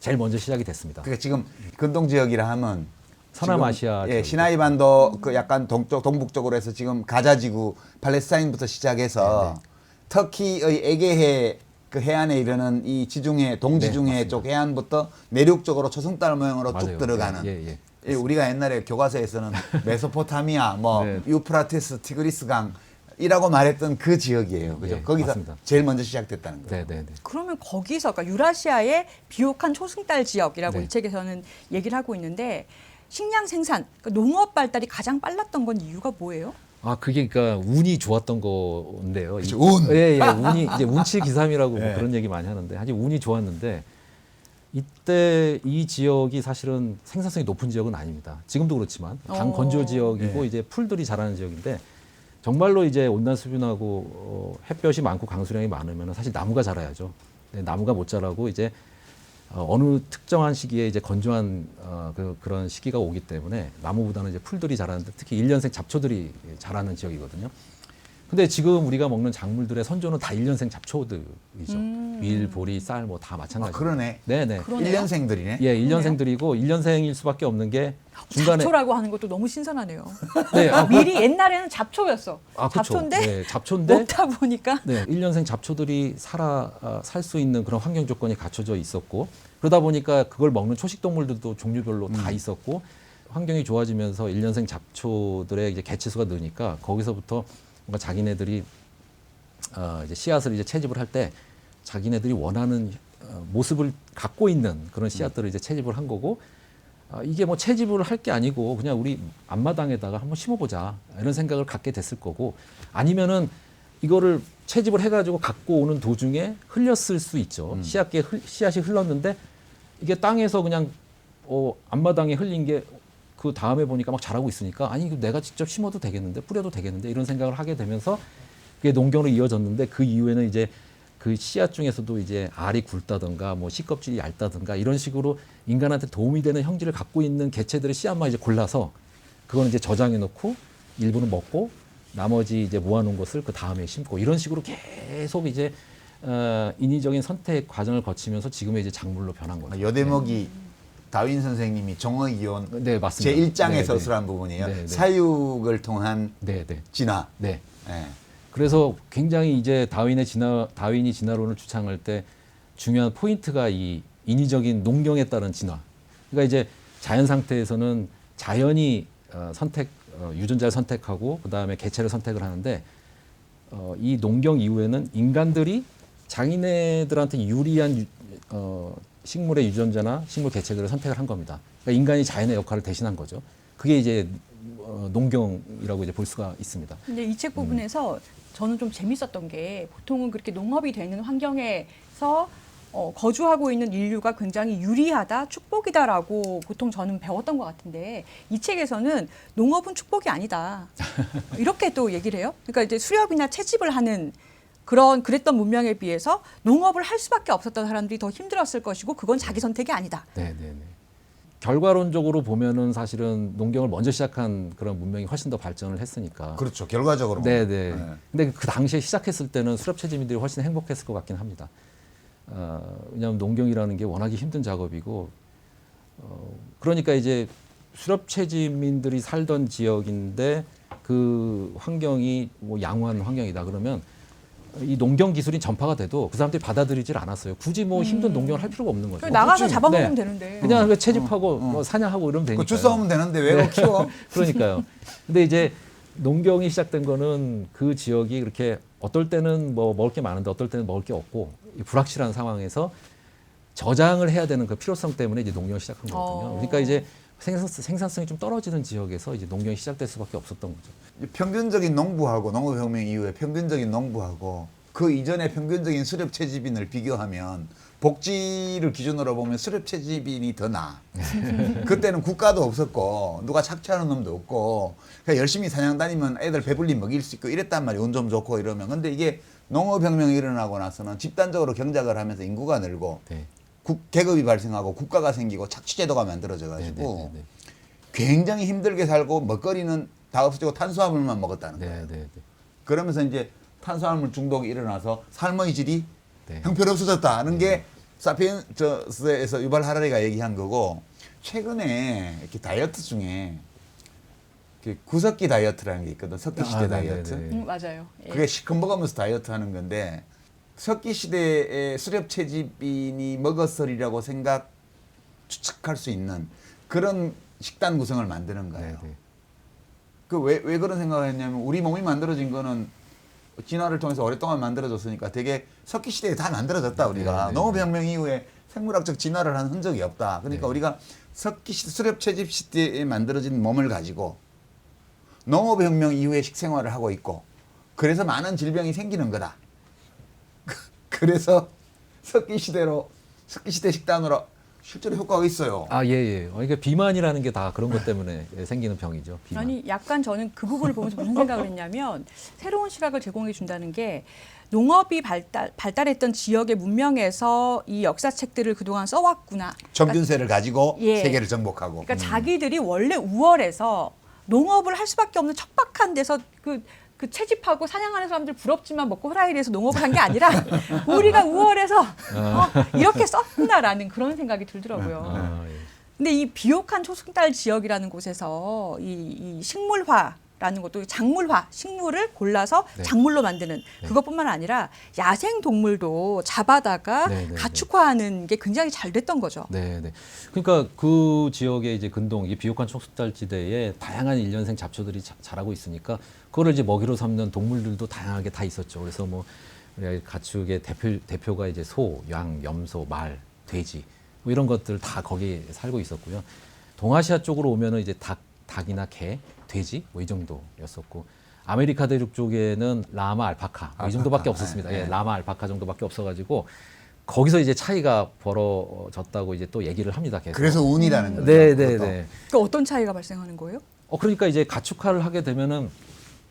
제일 먼저 시작이 됐습니다. 그러니까 지금 근동 지역이라 하면 서남아시아 지금, 지역이죠. 시나이 반도 그 약간 동북쪽으로 해서 지금 가자 지구 팔레스타인부터 시작해서 터키의 에게해 그 해안에 이르는 이 지중해 동지중해 네, 쪽 해안부터 내륙적으로 초승달 모형으로 쭉 맞아요. 들어가는 예. 우리가 옛날에 교과서에서는 메소포타미아 네. 유프라테스 티그리스 강이라고 말했던 그 지역이에요. 그죠? 예, 거기서 맞습니다. 제일 먼저 시작됐다는 거예요. 네. 그러면 거기서 그러니까 유라시아의 비옥한 초승달 지역이라고 네. 이 책에서는 얘기를 하고 있는데 식량 생산, 그러니까 농업 발달이 가장 빨랐던 건 이유가 뭐예요? 그게 그러니까 운이 좋았던 건데요. 그렇죠, 운. 예, 운이 이제 운치 기삼이라고 뭐 네. 그런 얘기 많이 하는데 사실 운이 좋았는데 이때 이 지역이 사실은 생산성이 높은 지역은 아닙니다. 지금도 그렇지만 강 건조 지역이고 네. 이제 풀들이 자라는 지역인데 정말로 이제 온난 수변하고 햇볕이 많고 강수량이 많으면 사실 나무가 자라야죠. 네, 나무가 못 자라고 이제 어느 특정한 시기에 이제 건조한 그런 시기가 오기 때문에 나무보다는 이제 풀들이 자라는데 특히 일년생 잡초들이 자라는 지역이거든요. 근데 지금 우리가 먹는 작물들의 선조는 다 일년생 잡초들이죠. 밀, 보리, 쌀 뭐 다 마찬가지. 그러네. 네네. 그러네요. 1년생들이네. 예, 일년생들이고 일년생일 수밖에 없는 게 중간에 잡초라고 하는 것도 너무 신선하네요. 네, 밀이 옛날에는 잡초였어. 그쵸. 잡초인데 네, 잡초인데 먹다 보니까 네, 1년생 잡초들이 살 수 있는 그런 환경 조건이 갖춰져 있었고 그러다 보니까 그걸 먹는 초식 동물들도 종류별로 다 있었고 환경이 좋아지면서 1년생 잡초들의 이제 개체수가 느니까 거기서부터 뭔가 자기네들이 이제 씨앗을 이제 채집을 할 때 자기네들이 원하는 모습을 갖고 있는 그런 씨앗들을 이제 채집을 한 거고 이게 뭐 채집을 할 게 아니고 그냥 우리 앞마당에다가 한번 심어보자 이런 생각을 갖게 됐을 거고 아니면은 이거를 채집을 해가지고 갖고 오는 도중에 흘렸을 수 있죠. 씨앗이 흘렀는데 이게 땅에서 그냥 앞마당에 흘린 게 그 다음에 보니까 막 자라고 있으니까 아니 이거 내가 직접 심어도 되겠는데 뿌려도 되겠는데 이런 생각을 하게 되면서 그게 농경으로 이어졌는데 그 이후에는 이제 그 씨앗 중에서도 이제 알이 굵다든가 뭐 씨껍질이 얇다든가 이런 식으로 인간한테 도움이 되는 형질을 갖고 있는 개체들의 씨앗만 이제 골라서 그거는 이제 저장해 놓고 일부는 먹고 나머지 이제 모아놓은 것을 그 다음에 심고 이런 식으로 계속 이제 인위적인 선택 과정을 거치면서 지금의 이제 작물로 변한 거죠. 여대목이 다윈 선생님이 종어이온 네, 맞습니다. 제1장에 네, 서술한 부분이에요. 네, 네. 사육을 통한 네, 네. 진화. 네. 예. 그래서 굉장히 이제 다윈이 진화론을 주창할 때 중요한 포인트가 이 인위적인 농경에 따른 진화. 그러니까 이제 자연 상태에서는 자연이 유전자를 선택하고 그 다음에 개체를 선택을 하는데 이 농경 이후에는 인간들이 자기네들한테 유리한 식물의 유전자나 식물 개체들을 선택을 한 겁니다. 그러니까 인간이 자연의 역할을 대신한 거죠. 그게 이제 농경이라고 이제 볼 수가 있습니다. 근데 이 책 부분에서 저는 좀 재밌었던 게 보통은 그렇게 농업이 되는 환경에서 거주하고 있는 인류가 굉장히 유리하다, 축복이다라고 보통 저는 배웠던 것 같은데 이 책에서는 농업은 축복이 아니다. 이렇게 또 얘기를 해요. 그러니까 이제 수렵이나 채집을 하는 그랬던 문명에 비해서 농업을 할 수밖에 없었던 사람들이 더 힘들었을 것이고 그건 자기 선택이 아니다. 네. 결과론적으로 보면은 사실은 농경을 먼저 시작한 그런 문명이 훨씬 더 발전을 했으니까. 그렇죠. 결과적으로. 네. 네. 근데 그 당시에 시작했을 때는 수렵채집민들이 훨씬 행복했을 것 같긴 합니다. 왜냐하면 농경이라는 게 워낙에 힘든 작업이고, 그러니까 이제 수렵채집민들이 살던 지역인데 그 환경이 뭐 양호한 환경이다 그러면 이 농경 기술이 전파가 돼도 그 사람들이 받아들이질 않았어요. 굳이 뭐 힘든 농경을 할 필요가 없는 거죠. 나가서 그치. 잡아먹으면 네. 되는데. 그냥 그 채집하고 뭐 사냥하고 이러면 되니까. 줄 서오면 되는데 왜 그거 키워? 그러니까요. 근데 이제 농경이 시작된 거는 그 지역이 그렇게 어떨 때는 뭐 먹을 게 많은데 어떨 때는 먹을 게 없고 이 불확실한 상황에서 저장을 해야 되는 그 필요성 때문에 이제 농경을 시작한 거거든요. 그러니까 이제 생산성이 좀 떨어지는 지역에서 이제 농경이 시작될 수밖에 없었던 거죠. 평균적인 농부하고 농업혁명 이후에 평균적인 농부하고 그 이전에 평균적인 수렵채집인을 비교하면 복지를 기준으로 보면 수렵채집인이 더 나아. 그때는 국가도 없었고 누가 착취하는 놈도 없고 그냥 열심히 사냥 다니면 애들 배불리 먹일 수 있고 이랬단 말이에요. 운 좀 좋고 이러면. 근데 이게 농업혁명이 일어나고 나서는 집단적으로 경작을 하면서 인구가 늘고 네. 계급이 발생하고 국가가 생기고 착취제도가 만들어져 가지고 네. 굉장히 힘들게 살고 먹거리는 다 없어지고 탄수화물만 먹었다는 거예요. 네. 그러면서 이제 탄수화물 중독이 일어나서 삶의 질이 네. 형편없어졌다는 게 사피엔스에서 유발 하라리가 얘기한 거고 최근에 이렇게 다이어트 중에 구석기 다이어트라는 게 있거든. 석기시대 다이어트. 네네. 맞아요. 예. 그게 시큼 먹으면서 다이어트 하는 건데 석기시대의 수렵채집인이 먹었으리라고 추측할 수 있는 그런 식단 구성을 만드는 거예요. 네네. 왜 그런 생각을 했냐면 우리 몸이 만들어진 거는 진화를 통해서 오랫동안 만들어졌으니까 되게 석기시대에 다 만들어졌다 우리가. 네. 농업혁명 이후에 생물학적 진화를 한 흔적이 없다. 그러니까 네. 우리가 석기시대 수렵채집 시대에 만들어진 몸을 가지고 농업혁명 이후에 식생활을 하고 있고 그래서 많은 질병이 생기는 거다. 그래서 석기시대 식단으로 실제로 효과가 있어요. 예. 그러니까 비만이라는 게 다 그런 것 때문에 생기는 병이죠. 비만. 아니 약간 저는 그 부분을 보면서 무슨 생각을 했냐면 새로운 시각을 제공해 준다는 게 농업이 발달했던 지역의 문명에서 이 역사책들을 그동안 써왔구나. 평균세를 가지고 예. 세계를 정복하고. 그러니까 자기들이 원래 우월해서 농업을 할 수밖에 없는 척박한 데서 그 채집하고 사냥하는 사람들 부럽지만 먹고 후라이에서 농업을 한 게 아니라 우리가 우월해서 이렇게 썼구나라는 그런 생각이 들더라고요. 예. 근데 이 비옥한 초승달 지역이라는 곳에서 이 식물화라는 것도 작물화, 식물을 골라서 네. 작물로 만드는 그것뿐만 아니라 야생 동물도 잡아다가 네. 가축화하는 게 굉장히 잘 됐던 거죠. 네. 그러니까 그 지역의 이제 근동, 이 비옥한 초승달지대에 다양한 일년생 잡초들이 자라고 있으니까 그거를 이제 먹이로 삼는 동물들도 다양하게 다 있었죠. 그래서 뭐 가축의 대표가 이제 소, 양, 염소, 말, 돼지 뭐 이런 것들 다 거기에 살고 있었고요. 동아시아 쪽으로 오면은 이제 닭이나 개, 돼지 뭐 이 정도였었고 아메리카 대륙 쪽에는 라마, 알파카 뭐 이 정도밖에 없었습니다. 네. 예, 라마, 알파카 정도밖에 없어가지고 거기서 이제 차이가 벌어졌다고 이제 또 얘기를 합니다. 계속. 그래서 운이라는 거죠. 네. 그 어떤 차이가 발생하는 거예요? 그러니까 이제 가축화를 하게 되면은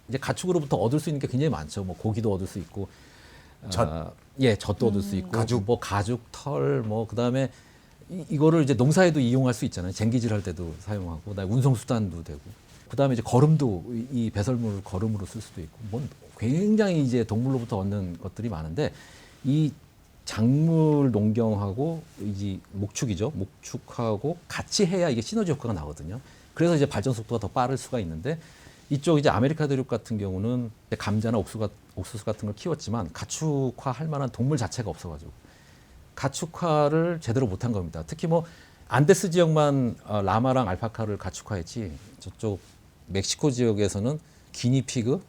이제 가축으로부터 얻을 수 있는 게 굉장히 많죠. 뭐 고기도 얻을 수 있고, 젖도 얻을 수 있고, 가죽, 털, 뭐 그다음에 이거를 이제 농사에도 이용할 수 있잖아요. 쟁기질 할 때도 사용하고, 그다음에 운송 수단도 되고, 그다음에 이제 거름도 이 배설물을 거름으로 쓸 수도 있고, 뭐 굉장히 이제 동물로부터 얻는 것들이 많은데 이 작물 농경하고 이제 목축이죠. 목축하고 같이 해야 이게 시너지 효과가 나거든요. 그래서 이제 발전 속도가 더 빠를 수가 있는데 이쪽 이제 아메리카 대륙 같은 경우는 감자나 옥수수 같은 걸 키웠지만 가축화할 만한 동물 자체가 없어가지고 가축화를 제대로 못한 겁니다. 특히 뭐 안데스 지역만 라마랑 알파카를 가축화했지 저쪽 멕시코 지역에서는 기니피그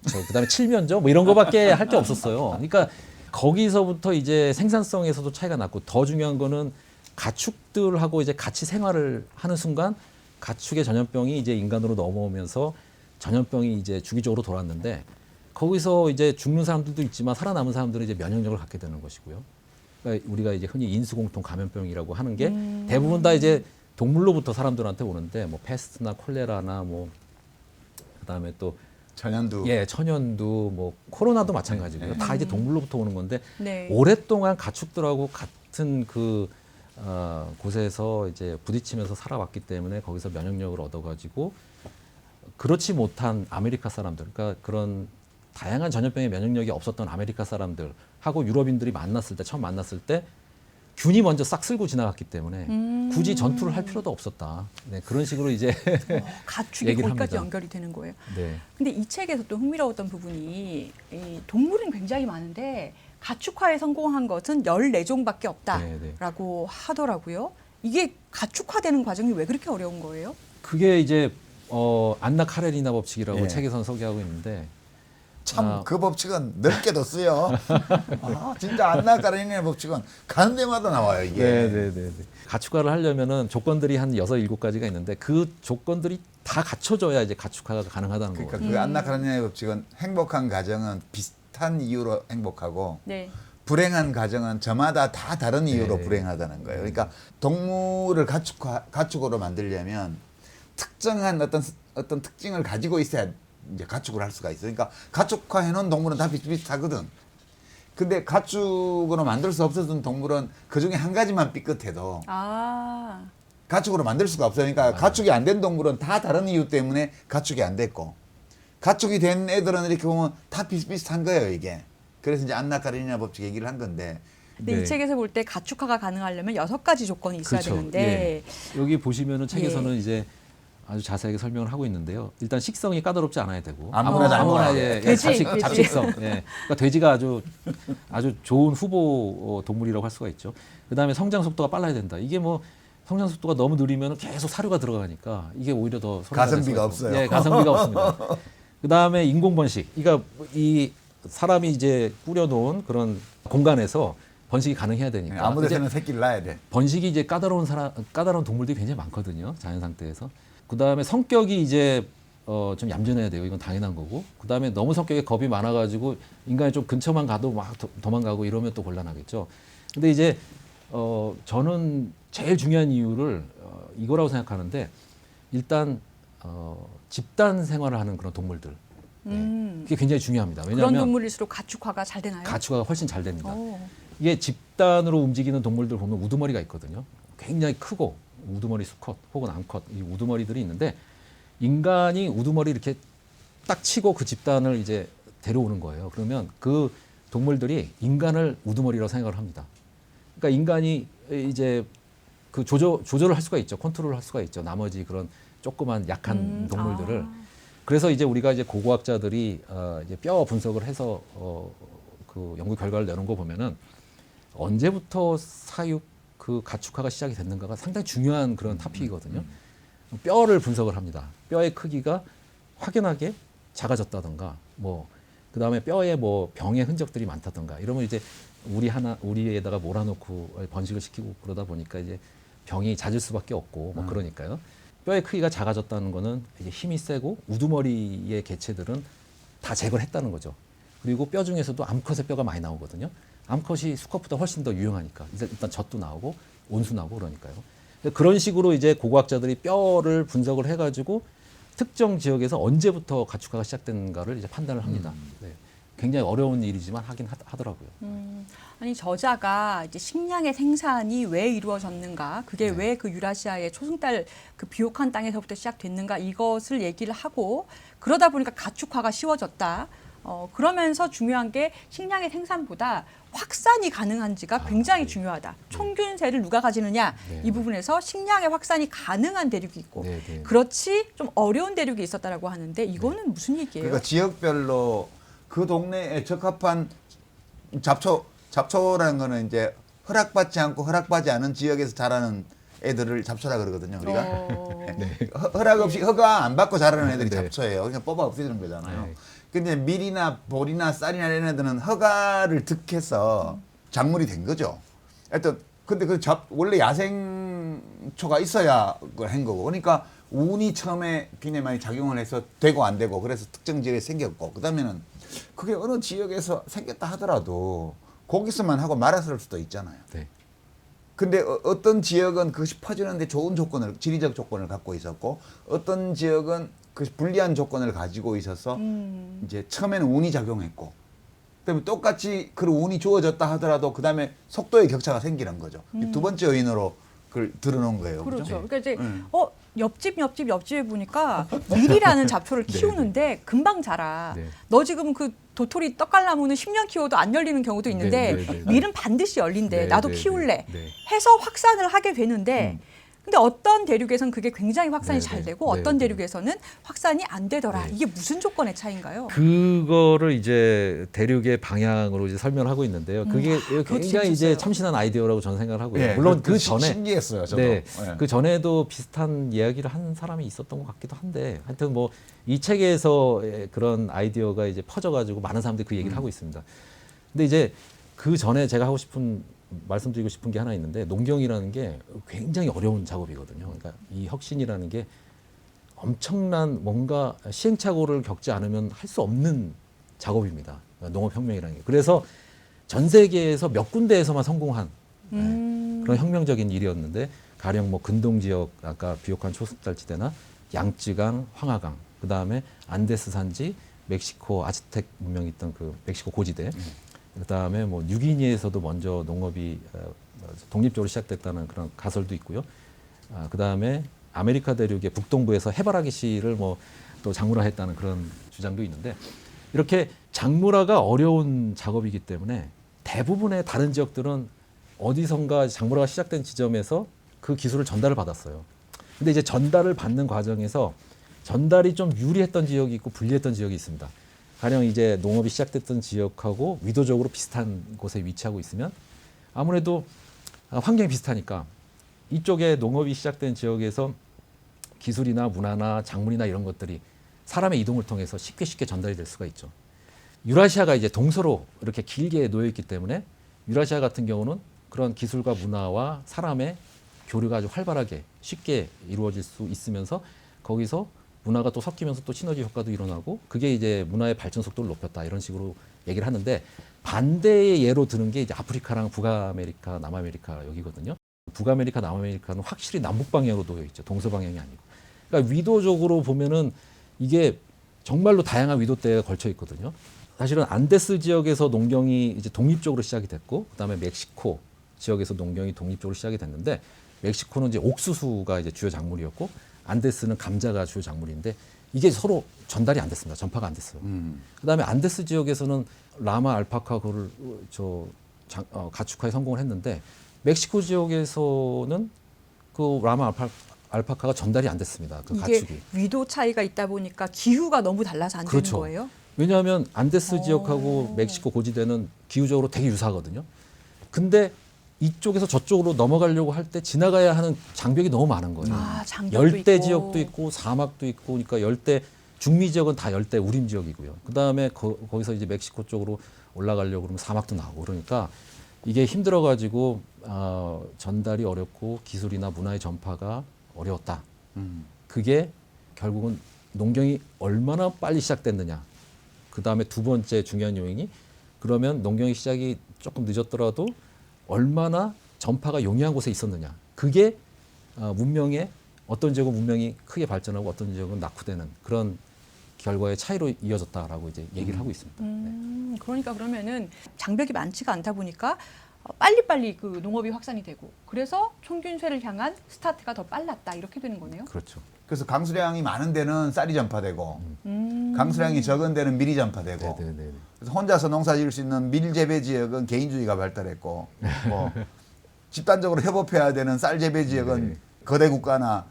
그다음에 칠면조 뭐 이런 거밖에 할 게 없었어요. 그러니까 거기서부터 이제 생산성에서도 차이가 났고 더 중요한 거는 가축들하고 이제 같이 생활을 하는 순간 가축의 전염병이 이제 인간으로 넘어오면서 전염병이 이제 주기적으로 돌았는데 거기서 이제 죽는 사람들도 있지만 살아남은 사람들은 이제 면역력을 갖게 되는 것이고요. 그러니까 우리가 이제 흔히 인수공통 감염병이라고 하는 게 대부분 다 이제 동물로부터 사람들한테 오는데 뭐 패스트나 콜레라나 뭐 그다음에 또 천연두. 예, 천연두, 뭐 코로나도 마찬가지고요. 다 이제 동물로부터 오는 건데 네. 오랫동안 가축들하고 같은 곳에서 이제 부딪히면서 살아왔기 때문에 거기서 면역력을 얻어가지고 그렇지 못한 아메리카 사람들, 그러니까 그런 다양한 전염병에 면역력이 없었던 아메리카 사람들하고 유럽인들이 처음 만났을 때 균이 먼저 싹 쓸고 지나갔기 때문에 굳이 전투를 할 필요도 없었다. 네, 그런 식으로 이제 가축이 얘기를 거기까지 합니다. 연결이 되는 거예요. 네. 근데 이 책에서 또 흥미로웠던 부분이 이 동물은 굉장히 많은데 가축화에 성공한 것은 14종밖에 없다라고 하더라고요. 이게 가축화되는 과정이 왜 그렇게 어려운 거예요? 그게 이제 안나 카레리나 법칙이라고 예. 책에서는 소개하고 있는데 참 그 법칙은 넓게도 쓰여. 진짜 안나 까르니의 법칙은 가는 데마다 나와요 이게. 네. 가축화를 하려면은 조건들이 한 6, 7가지가 있는데 그 조건들이 다 갖춰져야 이제 가축화가 가능하다는 그러니까 거거든요. 그 안나 까르니의 법칙은 행복한 가정은 비슷한 이유로 행복하고 네. 불행한 가정은 저마다 다 다른 이유로 네. 불행하다는 거예요. 그러니까 동물을 가축으로 만들려면 특정한 어떤 특징을 가지고 있어야 이제 가축을 할 수가 있어요. 그러니까 가축화해 놓은 동물은 다 비슷비슷하거든. 근데 가축으로 만들 수 없었던 동물은 그 중에 한 가지만 삐끗해도 아, 가축으로 만들 수가 없어요. 그러니까 가축이 안 된 동물은 다 다른 이유 때문에 가축이 안 됐고 가축이 된 애들은 이렇게 보면 다 비슷비슷한 거예요, 이게. 그래서 이제 안나 까르니나 법칙 얘기를 한 건데 근데 네. 이 책에서 볼 때 가축화가 가능하려면 6가지 조건이 있어야 그렇죠. 되는데 여기 보시면은 책에서는 이제 아주 자세하게 설명을 하고 있는데요. 일단 식성이 까다롭지 않아야 되고 아무나 잘 먹어야 예, 돼지. 잡식성. 예. 그러니까 돼지가 아주 좋은 후보 동물이라고 할 수가 있죠. 그다음에 성장 속도가 빨라야 된다. 이게 뭐 성장 속도가 너무 느리면 계속 사료가 들어가니까 이게 오히려 더 손해가 될 가성비가 수가 있고. 없어요. 예, 가성비가 없습니다. 그다음에 인공 번식. 그러니까 이 사람이 이제 꾸려놓은 그런 공간에서 번식이 가능해야 되니까. 아무 데서는 이제 새끼를 낳아야 돼. 번식이 이제 까다로운 동물들이 굉장히 많거든요. 자연 상태에서. 그다음에 성격이 이제 좀 얌전해야 돼요. 이건 당연한 거고. 그다음에 너무 성격에 겁이 많아가지고 인간이 좀 근처만 가도 막 도망가고 이러면 또 곤란하겠죠. 근데 이제 저는 제일 중요한 이유를 이거라고 생각하는데 일단 집단 생활을 하는 그런 동물들. 그게 굉장히 중요합니다. 그런 왜냐하면 동물일수록 가축화가 잘 되나요? 가축화가 훨씬 잘 됩니다. 오. 이게 집단으로 움직이는 동물들 보면 우두머리가 있거든요. 굉장히 크고 우두머리 수컷 혹은 암컷 이 우두머리들이 있는데 인간이 우두머리 이렇게 딱 치고 그 집단을 이제 데려오는 거예요. 그러면 그 동물들이 인간을 우두머리라고 생각을 합니다. 그러니까 인간이 이제 그 조절을 할 수가 있죠. 컨트롤을 할 수가 있죠. 나머지 그런 조그만 약한 동물들을. 그래서 이제 우리가 이제 고고학자들이 이제 뼈 분석을 해서 그 연구 결과를 내놓은 거 보면은 언제부터 사육 그 가축화가 시작이 됐는가가 상당히 중요한 그런 토픽이거든요. 뼈를 분석을 합니다. 뼈의 크기가 확연하게 작아졌다던가, 뭐 그다음에 뼈에 뭐 병의 흔적들이 많다던가 이러면 이제 우리에다가 몰아놓고 번식을 시키고 그러다 보니까 이제 병이 잦을 수밖에 없고 뭐 그러니까요. 뼈의 크기가 작아졌다는 거는 이제 힘이 세고 우두머리의 개체들은 다 제거를 했다는 거죠. 그리고 뼈 중에서도 암컷의 뼈가 많이 나오거든요. 암컷이 수컷보다 훨씬 더 유용하니까 일단 젖도 나오고 온수 나오고 그러니까요. 그런 식으로 이제 고고학자들이 뼈를 분석을 해가지고 특정 지역에서 언제부터 가축화가 시작된가를 이제 판단을 합니다. 네. 굉장히 어려운 일이지만 하긴 하더라고요. 아니 저자가 이제 식량의 생산이 왜 이루어졌는가, 그게 네. 왜 그 유라시아의 초승달 그 비옥한 땅에서부터 시작됐는가 이것을 얘기를 하고 그러다 보니까 가축화가 쉬워졌다. 그러면서 중요한 게 식량의 생산보다 확산이 가능한지가 굉장히 중요하다. 총균세를 누가 가지느냐 네. 이 부분에서 식량의 확산이 가능한 대륙이 있고 네, 네. 그렇지 좀 어려운 대륙이 있었다라고 하는데 이거는 무슨 얘기예요? 그러니까 지역별로 그 동네에 적합한 잡초라는 거는 이제 허락받지 않고 허락받지 않은 지역에서 자라는 애들을 잡초라 그러거든요, 우리가. 허락 없이 허가 안 받고 자라는 애들이 네. 잡초예요. 그냥 뽑아 없애주는 거잖아요. 네. 근데 밀이나 보리나 쌀이나 이런 애들은 허가를 득해서 작물이 된 거죠. 하여튼 근데 원래 야생초가 있어야 그걸 한 거고. 그러니까 운이 처음에 굉장히 많이 작용을 해서 되고 안 되고 그래서 특정 지역에 생겼고 그다음에는 그게 어느 지역에서 생겼다 하더라도 거기서만 하고 말았을 수도 있잖아요. 네. 근데 어떤 지역은 그것이 퍼지는데 좋은 조건을, 지리적 조건을 갖고 있었고 어떤 지역은 그 불리한 조건을 가지고 있어서 이제 처음에는 운이 작용했고 그다음에 똑같이 그런 운이 주어졌다 하더라도 그다음에 속도의 격차가 생기는 거죠. 두 번째 요인으로 그걸 들어놓은 거예요. 그렇죠. 그죠? 그러니까 이제 네. 옆집에 보니까 밀이라는 잡초를 키우는데 금방 자라. 네. 너 지금 그 도토리 떡갈나무는 10년 키워도 안 열리는 경우도 있는데 네. 밀은 반드시 열린대. 네, 나도 네, 키울래. 네. 해서 확산을 하게 되는데 근데 어떤 대륙에서는 그게 굉장히 확산이 네, 잘 네. 되고 네, 어떤 네. 대륙에서는 확산이 안 되더라. 네. 이게 무슨 조건의 차이인가요? 그거를 이제 대륙의 방향으로 이제 설명하고 있는데요. 그게 그거 굉장히 이제 재밌었어요. 참신한 아이디어라고 저는 생각을 하고요. 예, 물론 그 그것도 전에 신기했어요. 저도. 네, 예. 그 전에도 비슷한 이야기를 한 사람이 있었던 것 같기도 한데, 하여튼 뭐 이 책에서 그런 아이디어가 이제 퍼져가지고 많은 사람들이 그 얘기를 하고 있습니다. 근데 이제 그 전에 제가 말씀드리고 싶은 게 하나 있는데, 농경이라는 게 굉장히 어려운 작업이거든요. 그러니까 이 혁신이라는 게 엄청난 뭔가 시행착오를 겪지 않으면 할 수 없는 작업입니다. 농업혁명이라는 게. 그래서 전 세계에서 몇 군데에서만 성공한 그런 혁명적인 일이었는데, 가령 뭐 근동 지역, 아까 비옥한 초습달지대나 양쯔강, 황하강, 그 다음에 안데스 산지, 멕시코 아즈텍 문명이 있던 그 멕시코 고지대, 그 다음에 뭐 뉴기니에서도 먼저 농업이 독립적으로 시작됐다는 그런 가설도 있고요. 그 다음에 아메리카 대륙의 북동부에서 해바라기 씨를 뭐 또 작물화했다는 그런 주장도 있는데, 이렇게 작물화가 어려운 작업이기 때문에 대부분의 다른 지역들은 어디선가 작물화가 시작된 지점에서 그 기술을 전달을 받았어요. 근데 이제 전달을 받는 과정에서 전달이 좀 유리했던 지역이 있고 불리했던 지역이 있습니다. 가령 이제 농업이 시작됐던 지역하고 위도적으로 비슷한 곳에 위치하고 있으면 아무래도 환경이 비슷하니까 이쪽에 농업이 시작된 지역에서 기술이나 문화나 작물이나 이런 것들이 사람의 이동을 통해서 쉽게 전달이 될 수가 있죠. 유라시아가 이제 동서로 이렇게 길게 놓여 있기 때문에 유라시아 같은 경우는 그런 기술과 문화와 사람의 교류가 아주 활발하게 쉽게 이루어질 수 있으면서 거기서 문화가 또 섞이면서 또 시너지 효과도 일어나고, 그게 이제 문화의 발전 속도를 높였다 이런 식으로 얘기를 하는데, 반대의 예로 드는 게 이제 아프리카랑 북아메리카, 남아메리카 여기거든요. 북아메리카, 남아메리카는 확실히 남북 방향으로 놓여 있죠. 동서 방향이 아니고. 그러니까 위도적으로 보면은 이게 정말로 다양한 위도대가 걸쳐 있거든요. 사실은 안데스 지역에서 농경이 이제 독립적으로 시작이 됐고, 그다음에 멕시코 지역에서 농경이 독립적으로 시작이 됐는데, 멕시코는 이제 옥수수가 이제 주요 작물이었고, 안데스는 감자가 주요 작물인데, 이게 서로 전달이 안 됐습니다. 전파가 안 됐어요. 그다음에 안데스 지역에서는 라마, 알파카 그거를 가축화에 성공을 했는데, 멕시코 지역에서는 그 라마, 알파카가 전달이 안 됐습니다. 그 이게 가축이. 위도 차이가 있다 보니까 기후가 너무 달라서 안 그렇죠. 되는 거예요? 왜냐하면 안데스 지역하고 멕시코 고지대는 기후적으로 되게 유사하거든요. 근데 이쪽에서 저쪽으로 넘어가려고 할 때 지나가야 하는 장벽이 너무 많은 거예요. 장벽도 열대 있고. 지역도 있고 사막도 있고, 그러니까 열대 중미 지역은 다 열대 우림 지역이고요. 그다음에 거기서 이제 멕시코 쪽으로 올라가려고 그러면 사막도 나오고, 그러니까 이게 힘들어가지고 전달이 어렵고 기술이나 문화의 전파가 어려웠다. 그게 결국은 농경이 얼마나 빨리 시작됐느냐. 그다음에 두 번째 중요한 요인이, 그러면 농경의 시작이 조금 늦었더라도 얼마나 전파가 용이한 곳에 있었느냐. 그게 문명의 어떤 지역은 문명이 크게 발전하고 어떤 지역은 낙후되는 그런 결과의 차이로 이어졌다라고 이제 얘기를 하고 있습니다. 네. 그러니까 그러면은 장벽이 많지가 않다 보니까 빨리빨리 그 농업이 확산이 되고 그래서 총균세를 향한 스타트가 더 빨랐다 이렇게 되는 거네요. 그렇죠. 그래서 강수량이 많은 데는 쌀이 전파되고 강수량이 적은 데는 밀이 전파되고 네네네. 그래서 혼자서 농사 지을 수 있는 밀 재배 지역은 개인주의가 발달했고 뭐 집단적으로 협업해야 되는 쌀 재배 지역은 네. 거대 국가나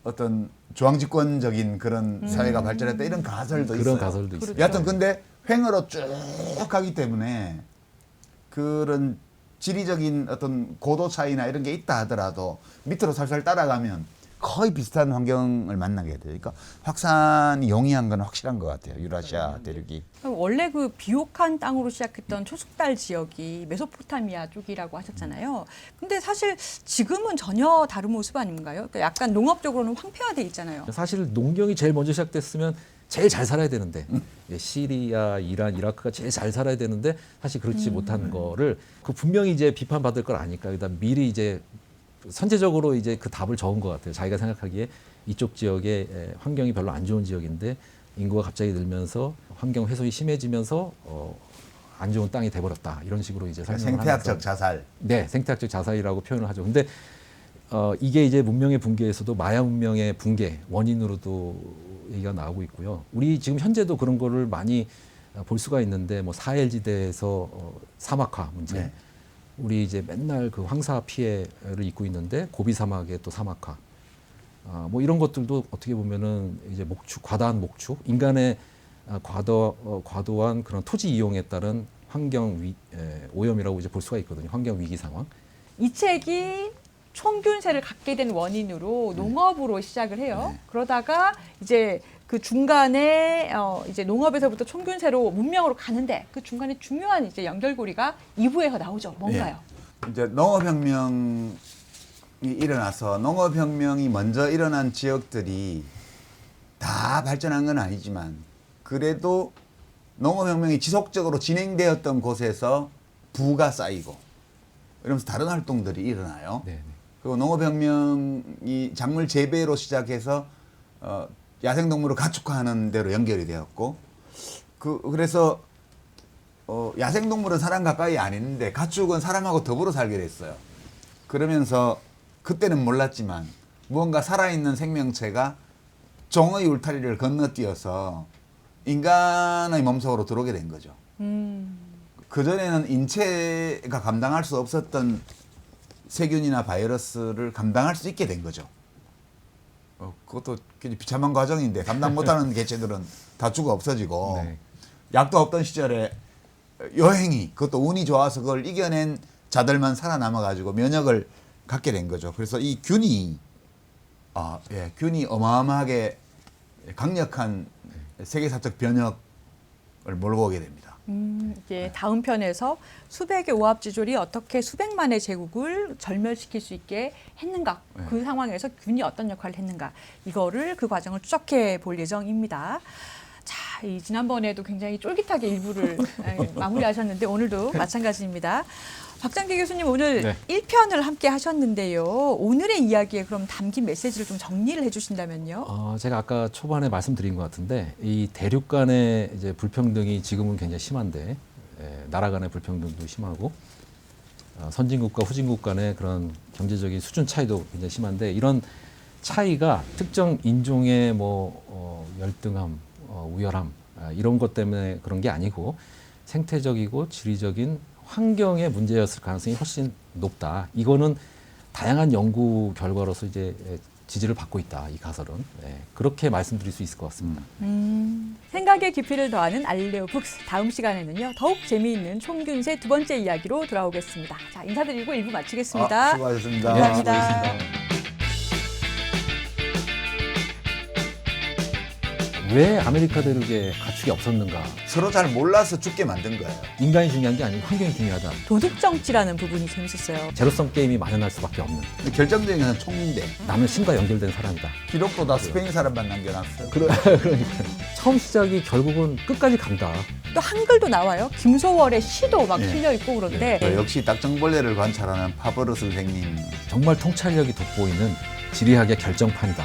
어떤 중앙집권적인 그런 사회가 발전했다 이런 가설도 있어요. 그런 가설도 있어요. 여하튼 근데 횡으로 쭉 가기 때문에 그런 지리적인 어떤 고도 차이나 이런 게 있다 하더라도 밑으로 살살 따라가면 거의 비슷한 환경을 만나게 돼요. 그러니까 확산이 용이한 건 확실한 것 같아요. 유라시아 대륙이. 원래 그 비옥한 땅으로 시작했던 초속달 지역이 메소포타미아 쪽이라고 하셨잖아요. 근데 사실 지금은 전혀 다른 모습 아닌가요? 그러니까 약간 농업적으로는 황폐화돼 있잖아요. 사실 농경이 제일 먼저 시작됐으면 제일 잘 살아야 되는데 예, 시리아, 이란, 이라크가 제일 잘 살아야 되는데 사실 그렇지 못한 거를 그 분명히 이제 비판받을 걸 아니까 일단 미리 이제 선제적으로 이제 그 답을 적은 것 같아요. 자기가 생각하기에 이쪽 지역의 환경이 별로 안 좋은 지역인데 인구가 갑자기 늘면서 환경 훼손이 심해지면서 안 좋은 땅이 돼버렸다 이런 식으로 이제 설명을 생태학적 하면서 자살. 네, 생태학적 자살이라고 표현을 하죠. 근데 이게 이제 문명의 붕괴에서도 마야 문명의 붕괴 원인으로도 얘기가 나오고 있고요. 우리 지금 현재도 그런 거를 많이 볼 수가 있는데 뭐 사헬지대에서 사막화 문제. 네. 우리 이제 맨날 그 황사 피해를 입고 있는데 고비 사막의 또 사막화. 뭐 이런 것들도 어떻게 보면은 이제 과다한 목축, 인간의 과도한 그런 토지 이용에 따른 환경 오염이라고 이제 볼 수가 있거든요. 환경 위기 상황. 이 책이 총균세를 갖게 된 원인으로 농업으로 시작을 해요. 네. 그러다가 이제 그 중간에 이제 농업에서부터 총균세로 문명으로 가는데 그 중간에 중요한 이제 연결고리가 2부에서 나오죠. 뭔가요? 이제 농업혁명이 일어나서 농업혁명이 먼저 일어난 지역들이 다 발전한 건 아니지만 그래도 농업혁명이 지속적으로 진행되었던 곳에서 부가 쌓이고 이러면서 다른 활동들이 일어나요. 네. 그리고 농업혁명이 작물 재배로 시작해서 야생동물을 가축화하는 데로 연결이 되었고 그래서 야생동물은 사람 가까이 안 있는데 가축은 사람하고 더불어 살게 됐어요. 그러면서 그때는 몰랐지만 무언가 살아있는 생명체가 종의 울타리를 건너뛰어서 인간의 몸속으로 들어오게 된 거죠. 그전에는 인체가 감당할 수 없었던 세균이나 바이러스를 감당할 수 있게 된 거죠. 그것도 굉장히 비참한 과정인데 감당 못하는 개체들은 다 죽어 없어지고 네. 약도 없던 시절에 여행이 그것도 운이 좋아서 그걸 이겨낸 자들만 살아남아가지고 면역을 갖게 된 거죠. 그래서 이 균이 균이 어마어마하게 강력한 세계사적 변혁을 몰고 오게 됩니다. 이제 다음 편에서 수백의 오합지졸이 어떻게 수백만의 제국을 절멸시킬 수 있게 했는가, 네. 그 상황에서 균이 어떤 역할을 했는가, 이거를 그 과정을 추적해 볼 예정입니다. 자, 이 지난번에도 굉장히 쫄깃하게 일부를 마무리하셨는데 오늘도 마찬가지입니다. 박장기 교수님 오늘 네. 1편을 함께 하셨는데요. 오늘의 이야기에 그럼 담긴 메시지를 좀 정리를 해주신다면요. 제가 아까 초반에 말씀드린 것 같은데 이 대륙 간의 이제 불평등이 지금은 굉장히 심한데 나라 간의 불평등도 심하고 선진국과 후진국 간의 그런 경제적인 수준 차이도 굉장히 심한데 이런 차이가 특정 인종의 열등함, 우열함 이런 것 때문에 그런 게 아니고 생태적이고 지리적인 환경의 문제였을 가능성이 훨씬 높다. 이거는 다양한 연구 결과로서 이제 지지를 받고 있다. 이 가설은 그렇게 말씀드릴 수 있을 것 같습니다. 생각의 깊이를 더하는 알릴레오 북스. 다음 시간에는요 더욱 재미있는 총균세 두 번째 이야기로 돌아오겠습니다. 자, 인사드리고 1부 마치겠습니다. 수고하셨습니다. 감사합니다. 왜 아메리카 대륙에 가축이 없었는가? 서로 잘 몰라서 죽게 만든 거예요. 인간이 중요한 게 아니고 환경이 중요하다. 도둑 정치라는 부분이 재밌었어요. 제로섬 게임이 만연할 수밖에 없는. 결정적인 건 총인데 남의 신과 연결된 사람이다. 기록도 다 스페인 사람만 남겨놨어요. 그러니까 처음 시작이 결국은 끝까지 간다. 또 한글도 나와요. 김소월의 시도 막 네. 실려 있고 그런데 역시 딱정벌레를 관찰하는 파버르 선생님. 정말 통찰력이 돋보이는 지리학의 결정판이다.